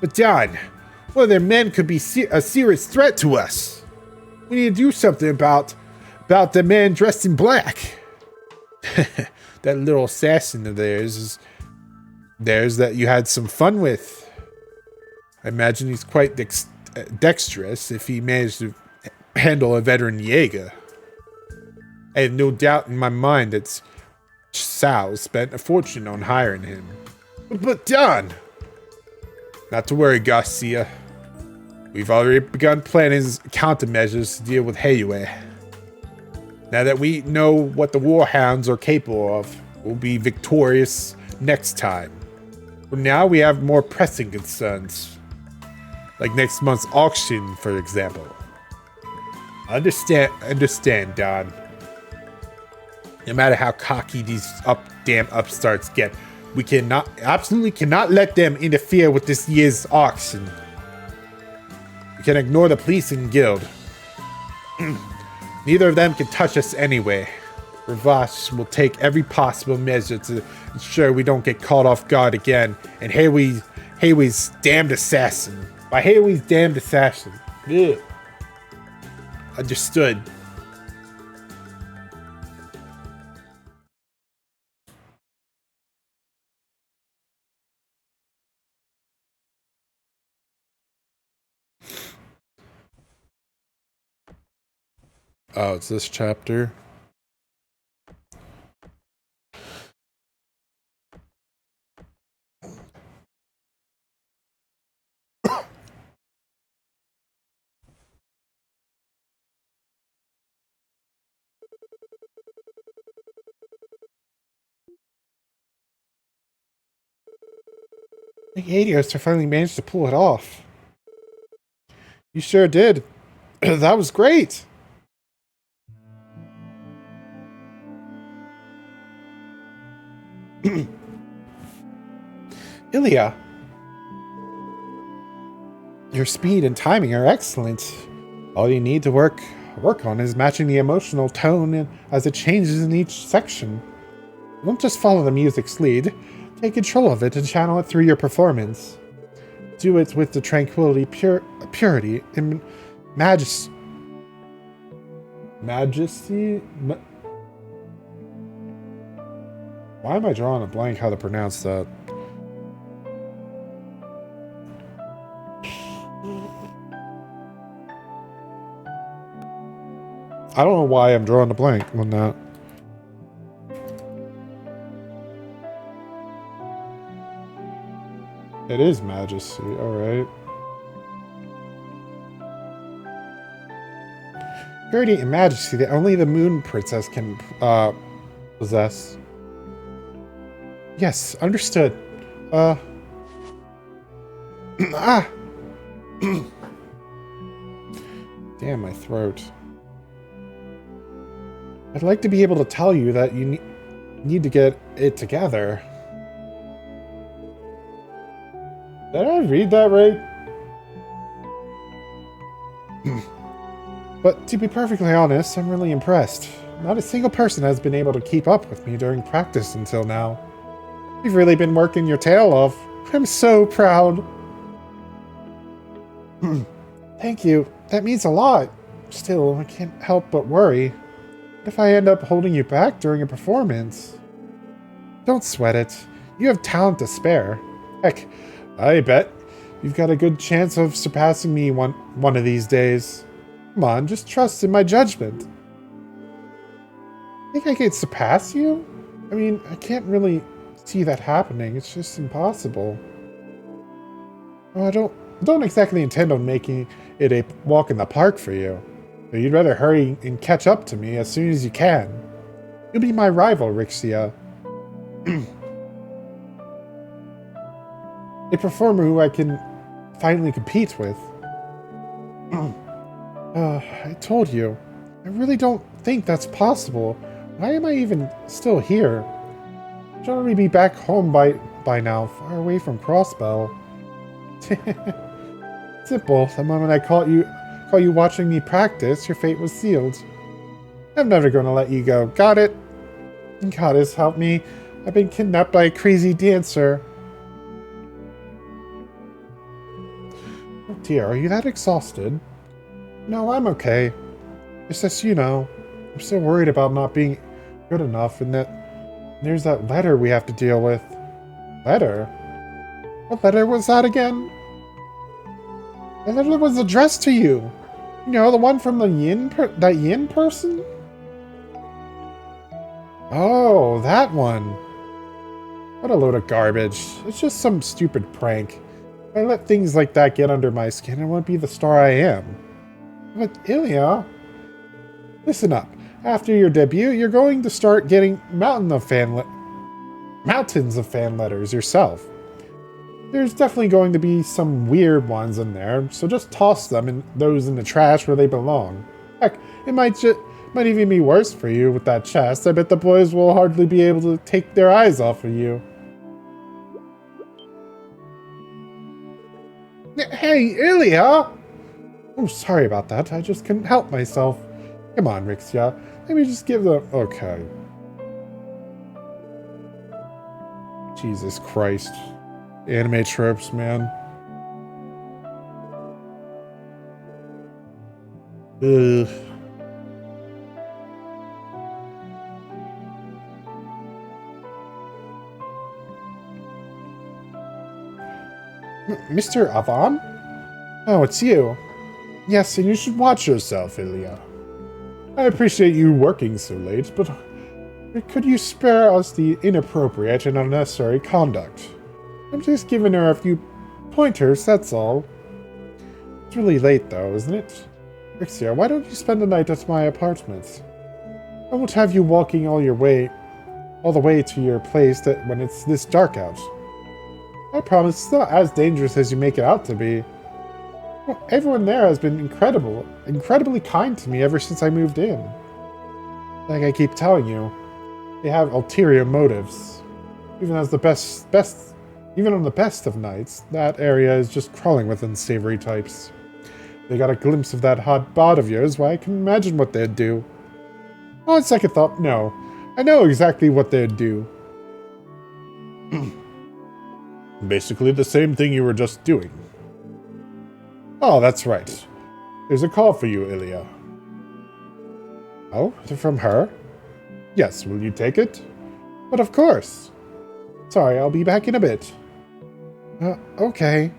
But Don, one of their men could be a serious threat to us. We need to do something about the man dressed in black. That little assassin of theirs that you had some fun with. I imagine he's quite dexterous if he managed to handle a veteran Jaeger. I have no doubt in my mind that Sal spent a fortune on hiring him. But Don! Not to worry, Garcia. We've already begun planning countermeasures to deal with Hayway. Now that we know what the Warhounds are capable of, we'll be victorious next time. For now, we have more pressing concerns. Like next month's auction, for example. Understand, Don. No matter how cocky these damn upstarts get, we absolutely cannot let them interfere with this year's auction. We can ignore the police and guild. Neither of them can touch us anyway. Ravash will take every possible measure to ensure we don't get caught off guard again. And Hayway's damned assassin. By Hayway's damned assassin. Ugh. Understood. Oh, it's this chapter. The Adios finally managed to pull it off. You sure did. That was great. Ilya, your speed and timing are excellent. All you need to work on is matching the emotional tone as it changes in each section. Don't just follow the music's lead. Take control of it and channel it through your performance. Do it with the tranquility, purity, and majesty. Why am I drawing a blank how to pronounce that? I don't know why I'm drawing a blank on that. It is majesty, alright. Purity and majesty that only the Moon Princess can possess. Yes, understood. Damn, my throat. I'd like to be able to tell you that you need to get it together. Did I read that right? But to be perfectly honest, I'm really impressed. Not a single person has been able to keep up with me during practice until now. You've really been working your tail off. I'm so proud. Thank you. That means a lot. Still, I can't help but worry. What if I end up holding you back during a performance? Don't sweat it. You have talent to spare. Heck, I bet you've got a good chance of surpassing me one of these days. Come on, just trust in my judgment. Think I could surpass you? I mean, I can't really see that happening. It's just impossible. Well, I don't exactly intend on making it a walk in the park for you. But you'd rather hurry and catch up to me as soon as you can. You'll be my rival, Rixia. A performer who I can finally compete with. I told you. I really don't think that's possible. Why am I even still here? I should already be back home by by now, far away from Crossbell. Simple. The moment I caught you watching me practice, your fate was sealed. I'm never going to let you go. Got it? Goddess, help me. I've been kidnapped by a crazy dancer. Oh dear, are you that exhausted? No, I'm okay. It's just, you know, I'm so worried about not being good enough, and that there's that letter we have to deal with. Letter? What letter was that again? The letter was addressed to you. You know, the one from the that Yin person? Oh, that one. What a load of garbage. It's just some stupid prank. If I let things like that get under my skin, I won't be the star I am. But Ilya, listen up. After your debut, you're going to start getting mountains of fan letters yourself. There's definitely going to be some weird ones in there, so just toss them and those in the trash where they belong. Heck, it might even be worse for you with that chest. I bet the boys will hardly be able to take their eyes off of you. Hey, Ilya! Oh, sorry about that. I just couldn't help myself. Come on, Rixia. Let me just give them... Okay. Jesus Christ. Anime tropes, man. Ugh. Mr. Avon? Oh, it's you. Yes, and you should watch yourself, Ilya. I appreciate you working so late, but could you spare us the inappropriate and unnecessary conduct? I'm just giving her a few pointers, that's all. It's really late, though, isn't it? Rixia, why don't you spend the night at my apartment? I won't have you walking all the way to your place when it's this dark out. I promise it's not as dangerous as you make it out to be. Well, everyone there has been incredibly kind to me ever since I moved in. Like I keep telling you, they have ulterior motives. Even on the best of nights, that area is just crawling with unsavory types. They got a glimpse of that hot bod of yours, why I can imagine what they'd do. On second thought, no. I know exactly what they'd do. Basically the same thing you were just doing. Oh, that's right. There's a call for you, Ilya. Oh, from her? Yes, will you take it? But of course. Sorry, I'll be back in a bit. Okay.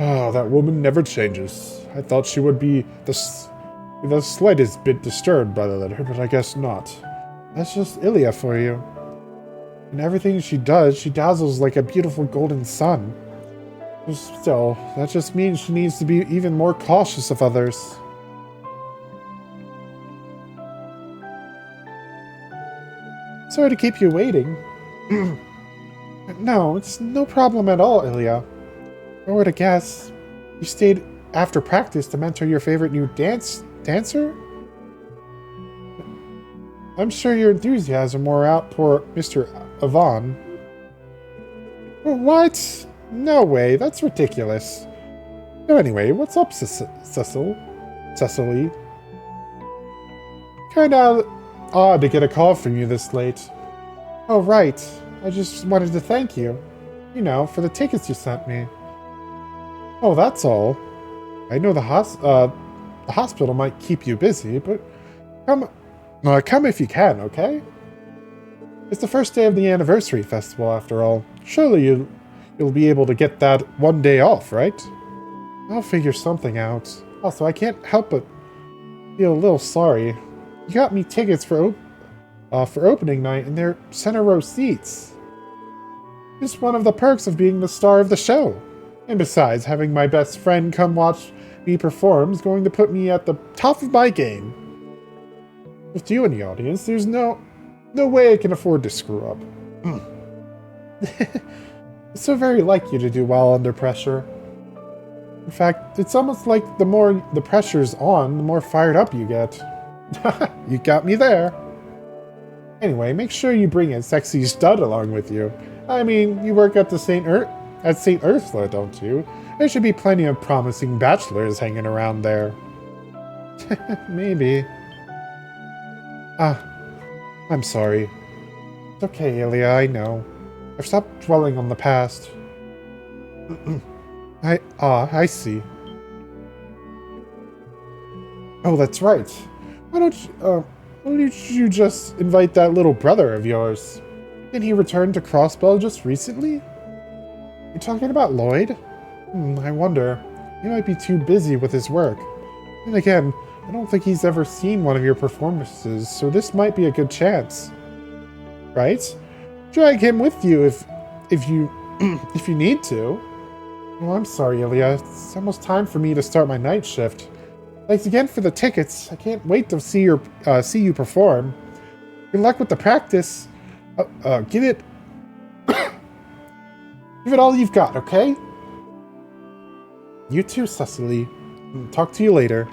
Oh, that woman never changes. I thought she would be the slightest bit disturbed by the letter, but I guess not. That's just Ilya for you. And everything she does, she dazzles like a beautiful golden sun. Still, that just means she needs to be even more cautious of others. Sorry to keep you waiting. No, it's no problem at all, Ilya. If I were to guess, you stayed after practice to mentor your favorite new dancer? I'm sure your enthusiasm wore out poor Mr. Avon. What? No way, that's ridiculous. So anyway, what's up, Cecily? Kinda odd to get a call from you this late. Oh, right. I just wanted to thank you. You know, for the tickets you sent me. Oh, that's all. I know the hospital might keep you busy, but come if you can, okay? It's the first day of the anniversary festival, after all. Surely you'll be able to get that one day off, right? I'll figure something out. Also, I can't help but feel a little sorry. You got me tickets for opening night, and they're center row seats. It's one of the perks of being the star of the show. And besides, having my best friend come watch me perform is going to put me at the top of my game. With you in the audience, there's no way I can afford to screw up. It's so very like you to do well under pressure. In fact, it's almost like the more the pressure's on, the more fired up you get. You got me there. Anyway, make sure you bring a sexy stud along with you. I mean, you work at the St. Ursula, don't you? There should be plenty of promising bachelors hanging around there. Maybe. Ah, I'm sorry. It's okay, Ilya, I know. I've stopped dwelling on the past. I see. Oh, that's right. Why don't you just invite that little brother of yours? Didn't he return to Crossbell just recently? You're talking about Lloyd? I wonder. He might be too busy with his work. And again, I don't think he's ever seen one of your performances, so this might be a good chance. Right? Drag him with you if you if you need to. Oh, I'm sorry, Ilya. It's almost time for me to start my night shift. Thanks again for the tickets. I can't wait to see you perform. Good luck with the practice. Give it all you've got, okay? You too, Cecily. Talk to you later.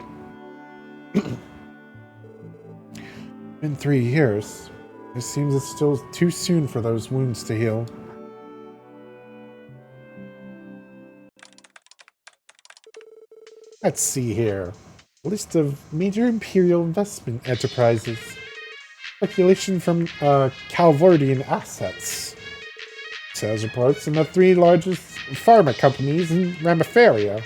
Been 3 years. It seems it's still too soon for those wounds to heal. Let's see here. List of major Imperial investment enterprises. Speculation from Calvardian assets. Sales reports from the 3 largest pharma companies in Ramifaria.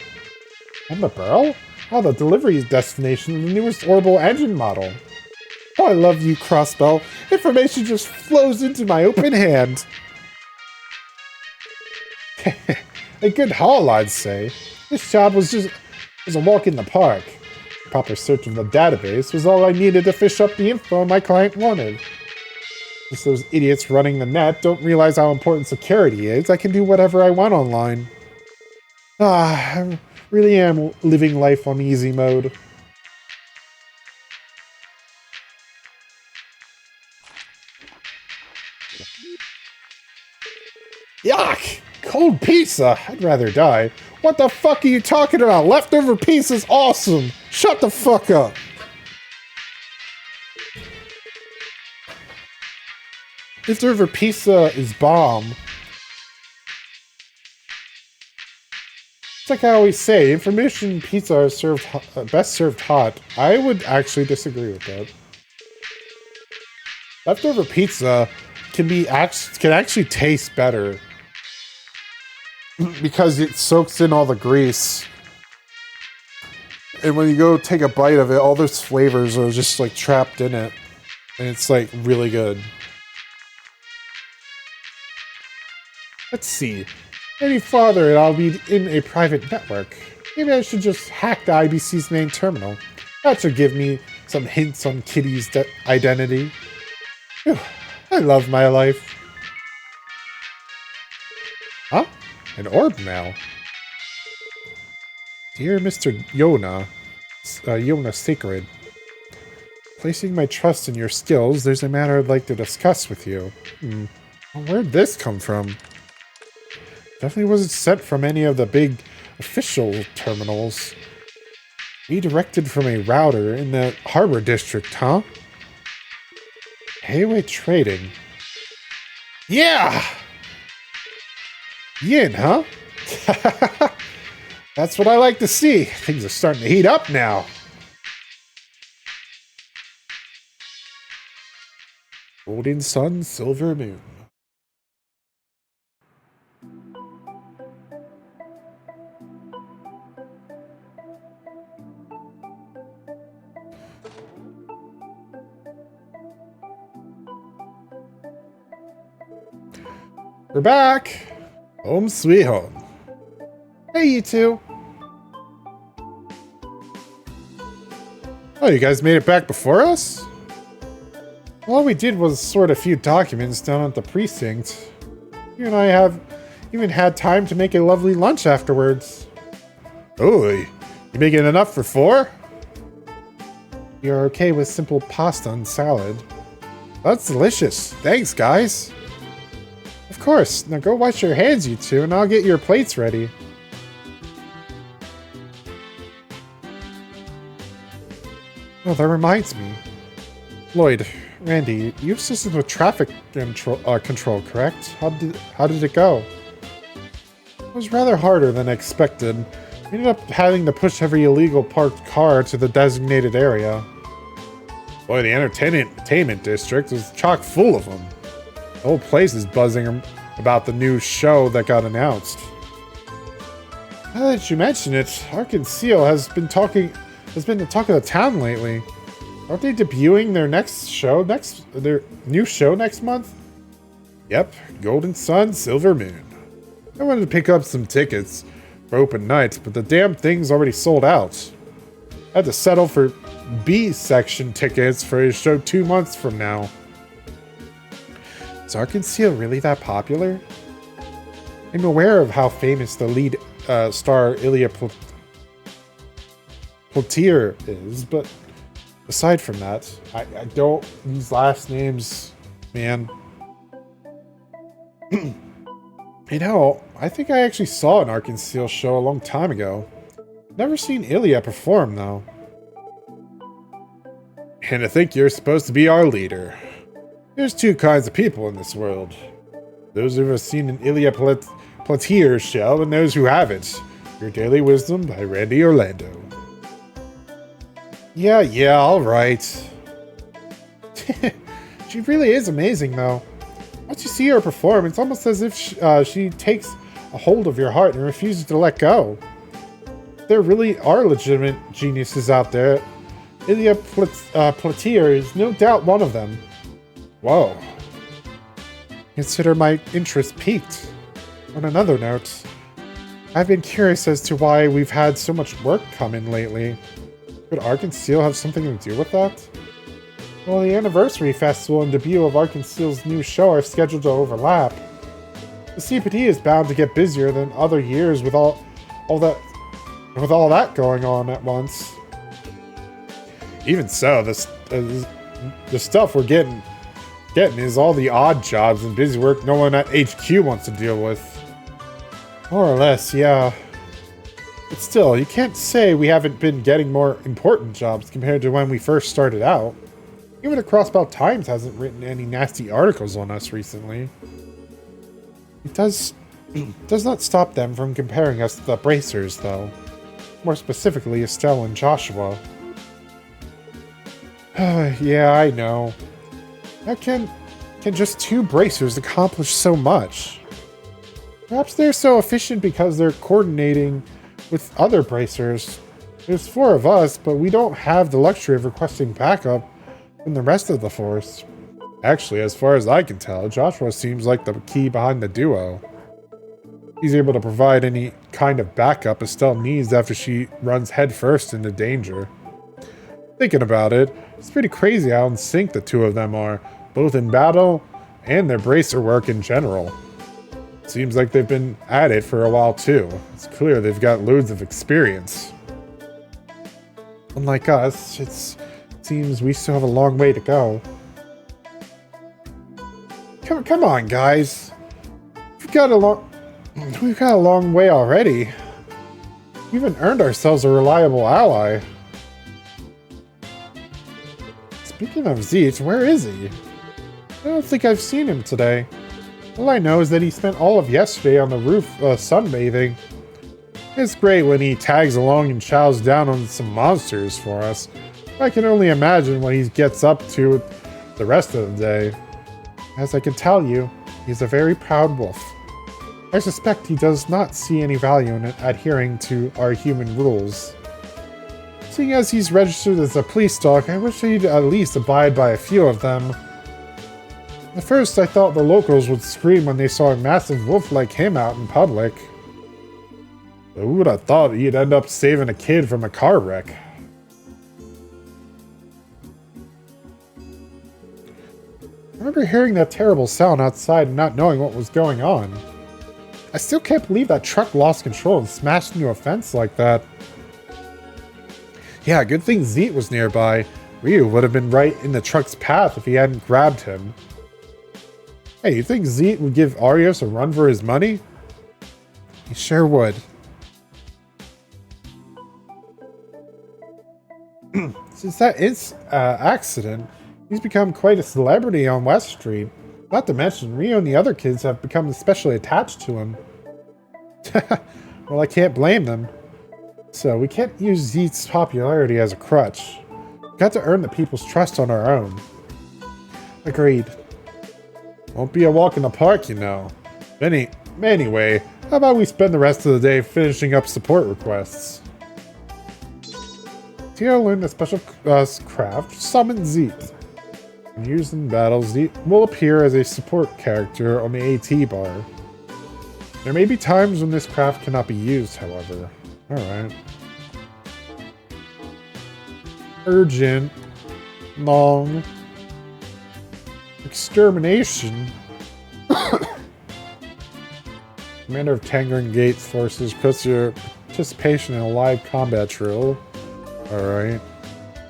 And the Burl? Oh, the delivery destination of the newest orbital engine model. Oh, I love you, Crossbell. Information just flows into my open hand. A good haul, I'd say. This job was a walk in the park. Proper search of the database was all I needed to fish up the info my client wanted. Just those idiots running the net don't realize how important security is. I can do whatever I want online. I really am living life on easy mode. Yuck! Cold pizza! I'd rather die. What the fuck are you talking about? Leftover pizza's awesome! Shut the fuck up! Leftover pizza is bomb. It's like I always say, information pizza are served best served hot. I would actually disagree with that. Leftover pizza can actually taste better because it soaks in all the grease. And when you go take a bite of it, all those flavors are just like trapped in it. And it's like really good. Let's see. Maybe farther and I'll be in a private network. Maybe I should just hack the IBC's main terminal. That should give me some hints on Kitty's identity. Whew, I love my life. Huh? An orb now. Dear Mr. Yona, Yona Sacred, placing my trust in your skills, there's a matter I'd like to discuss with you. Where'd this come from? Definitely wasn't sent from any of the big official terminals. Redirected from a router in the Harbor District, huh? Hayway Trading. Yeah! Yin, huh? That's what I like to see. Things are starting to heat up now. Golden Sun, Silver Moon. We're back! Home sweet home. Hey, you two! Oh, you guys made it back before us? All we did was sort a few documents down at the precinct. You and I have even had time to make a lovely lunch afterwards. Oh, you making enough for 4? You're okay with simple pasta and salad. That's delicious. Thanks, guys. Of course. Now go wash your hands, you two, and I'll get your plates ready. Oh, that reminds me. Lloyd, Randy, you assisted with traffic control, correct? How did it go? It was rather harder than expected. We ended up having to push every illegal parked car to the designated area. Boy, the entertainment district was chock full of them. The whole place is buzzing about the new show that got announced. Now that you mention it, Arc-en-Ciel has been the talk of the town lately. Aren't they debuting their new show next month? Yep, Golden Sun, Silver Moon. I wanted to pick up some tickets for open nights, but the damn thing's already sold out. I had to settle for B section tickets for his show 2 months from now. Is Arc-en-Ciel really that popular? I'm aware of how famous the lead star Ilya Platier is, but aside from that, I don't... These last names, man. You know, I think I actually saw an Arc-en-Ciel show a long time ago. Never seen Ilya perform, though. And I think you're supposed to be our leader. There's two kinds of people in this world. Those who have seen an Ilya Platier show and those who haven't. Your Daily Wisdom by Randy Orlando. Yeah, alright. She really is amazing, though. Once you see her perform, it's almost as if she takes a hold of your heart and refuses to let go. There really are legitimate geniuses out there. Ilya Platier is no doubt one of them. Whoa. Consider my interest piqued. On another note, I've been curious as to why we've had so much work come in lately. Could Arc-en-Ciel have something to do with that? Well, the anniversary festival and debut of Arc-en-Ciel's new show are scheduled to overlap. The CPD is bound to get busier than other years with all that going on at once. Even so, the stuff we're getting is all the odd jobs and busy work no one at HQ wants to deal with. More or less, yeah. But still, you can't say we haven't been getting more important jobs compared to when we first started out. Even the Crossbelt Times hasn't written any nasty articles on us recently. It does not stop them from comparing us to the Bracers, though. More specifically, Estelle and Joshua. Yeah, I know. How can just two Bracers accomplish so much? Perhaps they're so efficient because they're coordinating with other Bracers. There's 4 of us, but we don't have the luxury of requesting backup from the rest of the force. Actually, as far as I can tell, Joshua seems like the key behind the duo. He's able to provide any kind of backup Estelle needs after she runs headfirst into danger. Thinking about it, it's pretty crazy how in sync the two of them are, both in battle and their Bracer work in general. Seems like they've been at it for a while too. It's clear they've got loads of experience. Unlike us, it seems we still have a long way to go. Come on, guys. We've got a long way already. We even earned ourselves a reliable ally. Speaking of Zeet, where is he? I don't think I've seen him today. All I know is that he spent all of yesterday on the roof sunbathing. It's great when he tags along and chows down on some monsters for us. I can only imagine what he gets up to the rest of the day. As I can tell you, he's a very proud wolf. I suspect he does not see any value in adhering to our human rules. Seeing as he's registered as a police dog, I wish he'd at least abide by a few of them. At first, I thought the locals would scream when they saw a massive wolf like him out in public. But who would have thought he'd end up saving a kid from a car wreck? I remember hearing that terrible sound outside and not knowing what was going on. I still can't believe that truck lost control and smashed into a fence like that. Yeah, good thing Zeet was nearby. Ryu would have been right in the truck's path if he hadn't grabbed him. Hey, you think Zeet would give Arios a run for his money? He sure would. Since that accident, He's become quite a celebrity on West Street. Not to mention, Rio and the other kids have become especially attached to him. Well, I can't blame them. So, we can't use Zeet's popularity as a crutch. We've got to earn the people's trust on our own. Agreed. Won't be a walk in the park, you know. Anyway, how about we spend the rest of the day finishing up support requests? Tia learned a special craft, Summon Zeet. When used in battle, Zeet will appear as a support character on the AT bar. There may be times when this craft cannot be used, however. Alright. Urgent. Long. Extermination. Commander of Tangerine Gates forces puts your participation in a live combat drill. Alright.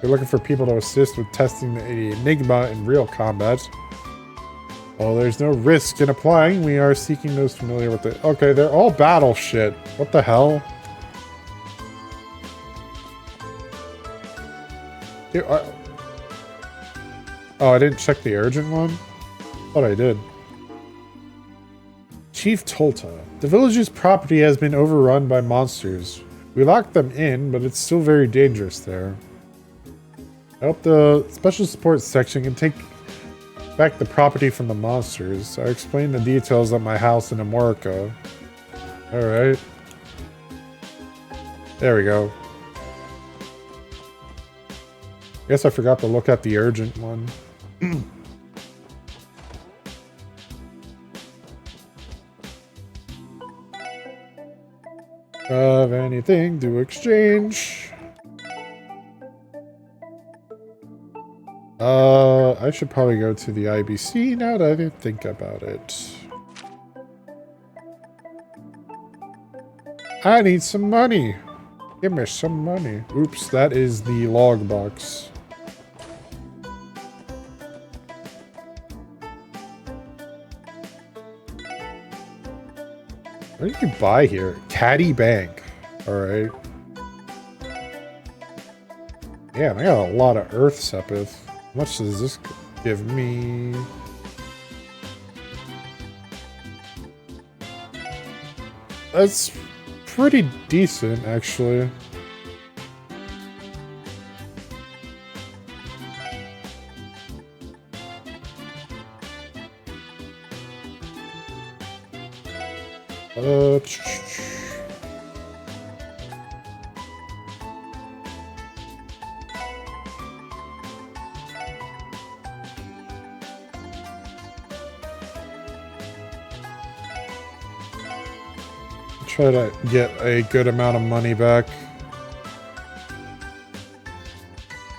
We're looking for people to assist with testing the Enigma in real combat. Well, there's no risk in applying. We are seeking those familiar with it. Okay, they're all battle shit. What the hell? Here, oh, I didn't check the urgent one? Thought I did. Chief Tolta. The village's property has been overrun by monsters. We locked them in, but it's still very dangerous there. I hope the special support section can take back the property from the monsters. I explained the details at my house in Amorica. Alright. There we go. Guess I forgot to look at the urgent one. Have anything to exchange? I should probably go to the IBC now that I think about it. I need some money. Give me some money. Oops, that is the log box. What did you buy here? Caddy Bank. Alright. Yeah, I got a lot of Earth Sepith. How much does this give me? That's pretty decent, actually. Try to get a good amount of money back.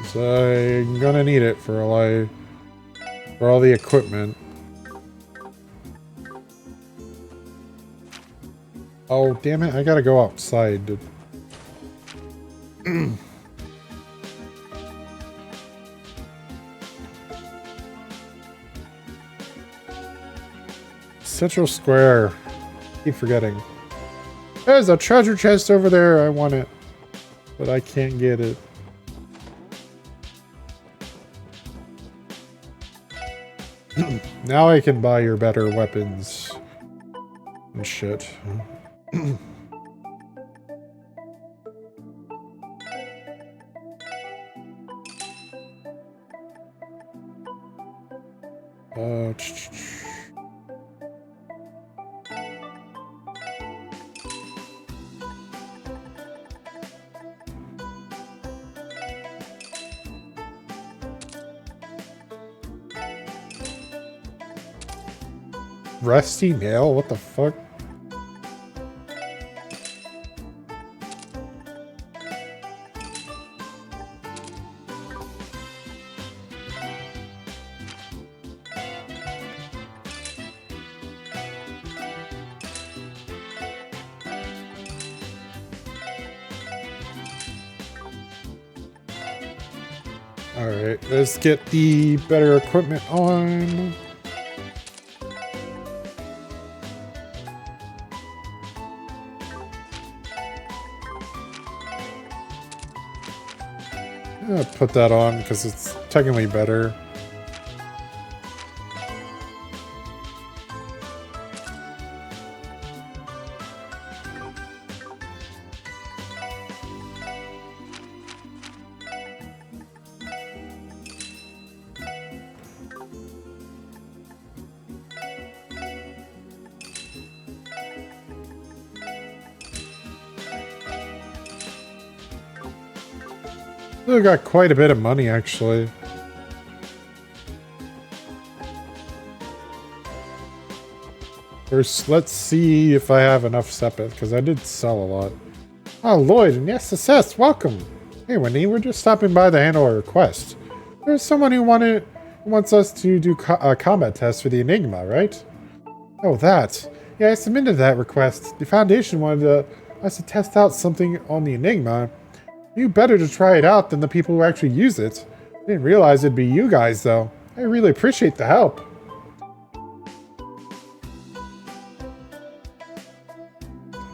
So I'm gonna need it for all the equipment. Oh, damn it, I gotta go outside. Central Square. Keep forgetting. There's a treasure chest over there. I want it. But I can't get it. Now I can buy your better weapons. And shit. Rusty nail? What the fuck? Alright, let's get the better equipment on. I'll put that on because it's technically better. Still got quite a bit of money, actually. First, let's see if I have enough Sepith, because I did sell a lot. Oh, Lloyd and SSS, welcome. Hey, Wendy, we're just stopping by to handle a request. There's someone who wants us to do a combat test for the Enigma, right? Oh, that. Yeah, I submitted that request. The Foundation wanted us to test out something on the Enigma. You better to try it out than the people who actually use it. I didn't realize it'd be you guys, though. I really appreciate the help.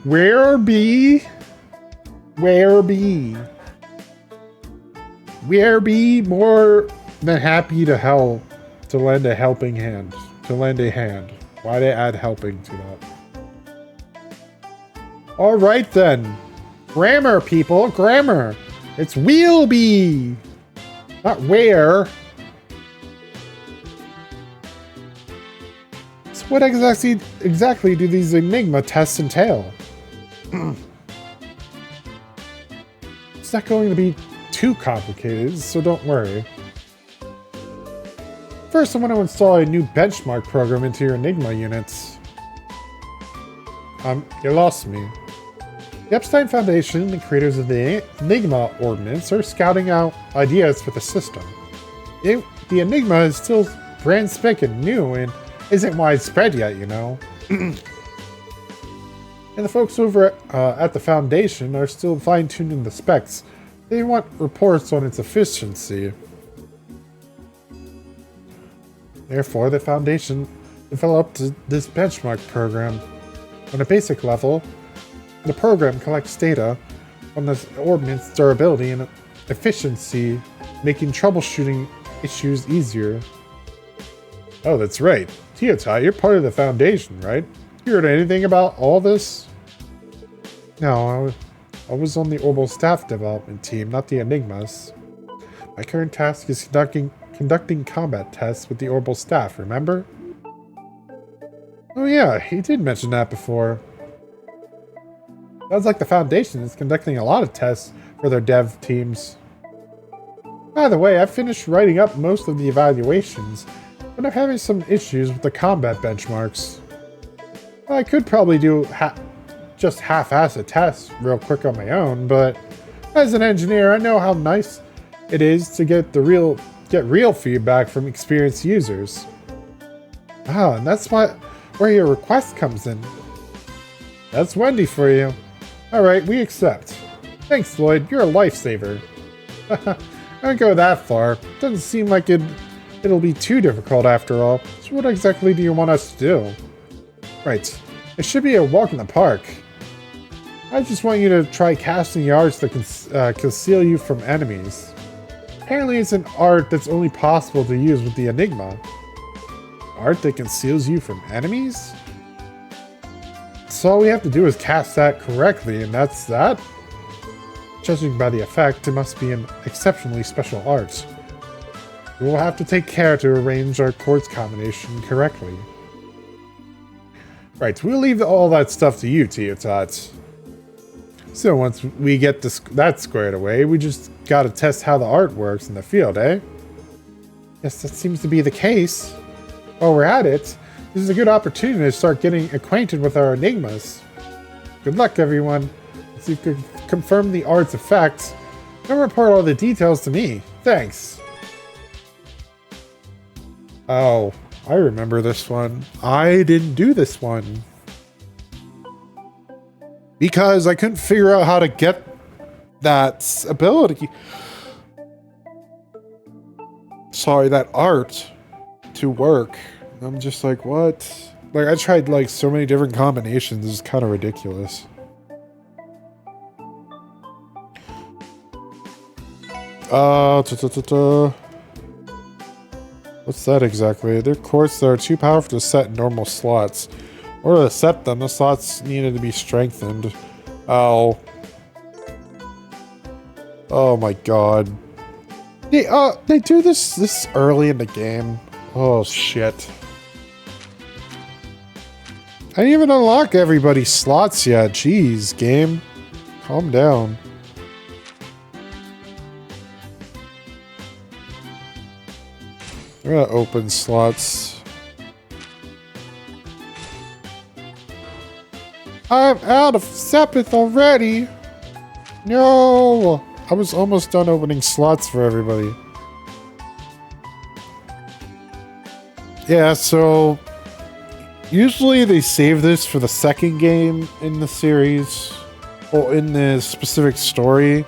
Where be more than happy to help, to lend a helping hand, to lend a hand. Why'd I add helping to that? All right then. Grammar, people, grammar. It's will be, not where. So what exactly do these Enigma tests entail? It's not going to be too complicated, so don't worry. First, I want to install a new benchmark program into your Enigma units. You lost me. The Epstein Foundation, the creators of the Enigma Ordinance, are scouting out ideas for the system. The Enigma is still brand spanking new and isn't widespread yet, you know. And the folks over at the Foundation are still fine-tuning the specs. They want reports on its efficiency. Therefore, the Foundation developed this benchmark program. On a basic level, the program collects data on the ordnance durability and efficiency, making troubleshooting issues easier. Oh, that's right. Teotai, you're part of the Foundation, right? You heard anything about all this? No, I was on the Orbital Staff Development Team, not the Enigmas. My current task is conducting combat tests with the Orbital Staff, remember? Oh yeah, he did mention that before. Sounds like the Foundation is conducting a lot of tests for their dev teams. By the way, I finished writing up most of the evaluations, but I'm having some issues with the combat benchmarks. I could probably do just half-ass a test real quick on my own, but as an engineer, I know how nice it is to get real feedback from experienced users. Ah, and that's where your request comes in. That's Wendy for you. Alright, we accept. Thanks, Lloyd. You're a lifesaver. I don't go that far. Doesn't seem like it'll be too difficult after all. So what exactly do you want us to do? Right. It should be a walk in the park. I just want you to try casting the arts that conceal you from enemies. Apparently it's an art that's only possible to use with the Enigma. Art that conceals you from enemies? So all we have to do is cast that correctly, and that's that? Judging by the effect, it must be an exceptionally special art. We will have to take care to arrange our chords combination correctly. Right, we'll leave all that stuff to you, Teotot. So once we get that squared away, we just gotta test how the art works in the field, eh? Yes, that seems to be the case. While we're at it, this is a good opportunity to start getting acquainted with our Enigmas. Good luck, everyone. If you could confirm the art's effects, don't report all the details to me. Thanks. Oh, I remember this one. I didn't do this one. Because I couldn't figure out how to get that ability. Sorry, that art to work. I'm just like, what? Like, I tried like so many different combinations. It's kind of ridiculous. What's that exactly? They're chords that are too powerful to set in normal slots. In order to set them, the slots needed to be strengthened. Oh. Oh my god. They do this early in the game. Oh shit. I didn't even unlock everybody's slots yet. Jeez, game. Calm down. I'm gonna open slots. I'm out of Sepith already! No! I was almost done opening slots for everybody. Yeah, so usually they save this for the second game in the series, or in the specific story.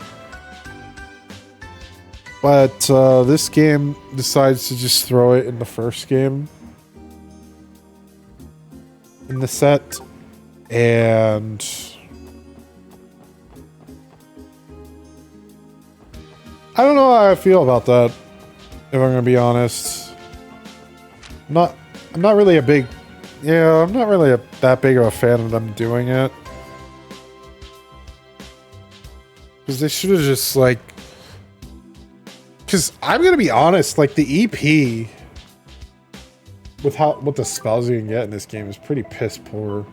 But this game decides to just throw it in the first game in the set. And I don't know how I feel about that, if I'm gonna be honest. I'm not really a big, I'm not really that big of a fan of them doing it. Because they should have just, like... Because I'm gonna be honest, like, the EP... with what the spells you can get in this game is pretty piss poor.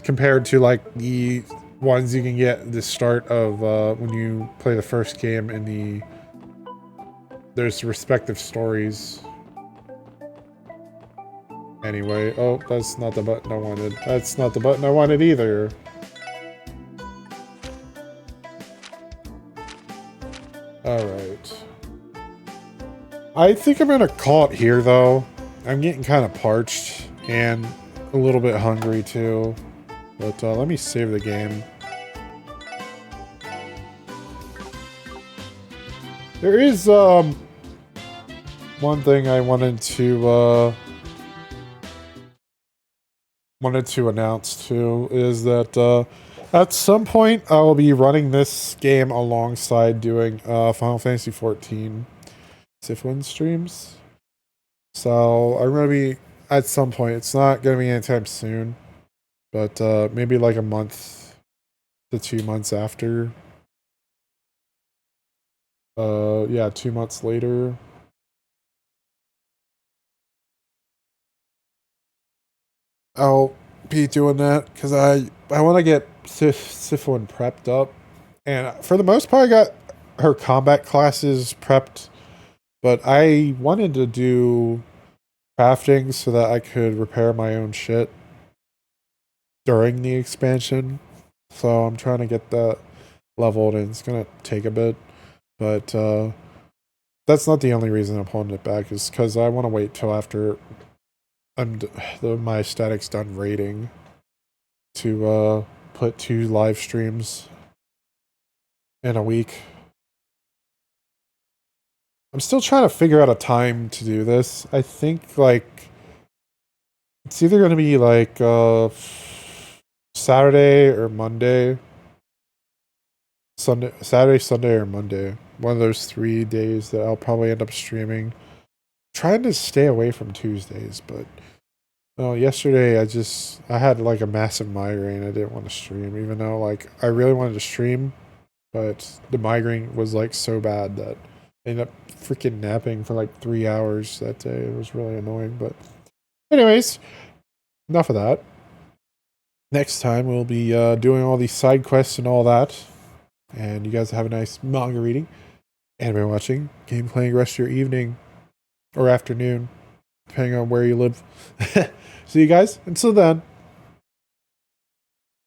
Compared to, like, the ones you can get at the start of, when you play the first game in the... There's respective stories. Anyway, oh, that's not the button I wanted. That's not the button I wanted either. Alright. I think I'm gonna call it here, though. I'm getting kind of parched and a little bit hungry, too. But let me save the game. There is, one thing I wanted to announce too is that at some point I will be running this game alongside doing Final Fantasy XIV Siflin streams. So I'm gonna be at some point. It's not gonna be anytime soon, but maybe like a month to 2 months after. Yeah, 2 months later. I'll be doing that because I want to get Siflin prepped up, and for the most part, I got her combat classes prepped, but I wanted to do crafting so that I could repair my own shit during the expansion. So I'm trying to get that leveled, and it's gonna take a bit, but that's not the only reason I'm holding it back. Is because I want to wait till after my static's done raiding to put 2 live streams in a week. I'm still trying to figure out a time to do this. I think like it's either going to be like Saturday or Monday. Saturday, Sunday, or Monday. One of those 3 days that I'll probably end up streaming. Trying to stay away from Tuesdays, but yesterday I had like a massive migraine. I didn't want to stream, even though like I really wanted to stream, but the migraine was like so bad that I ended up freaking napping for like 3 hours that day. It was really annoying, but anyways, enough of that. Next time we'll be doing all these side quests and all that, and you guys have a nice manga reading, anime watching, game playing rest of your evening or afternoon, depending on where you live. See you guys. Until then.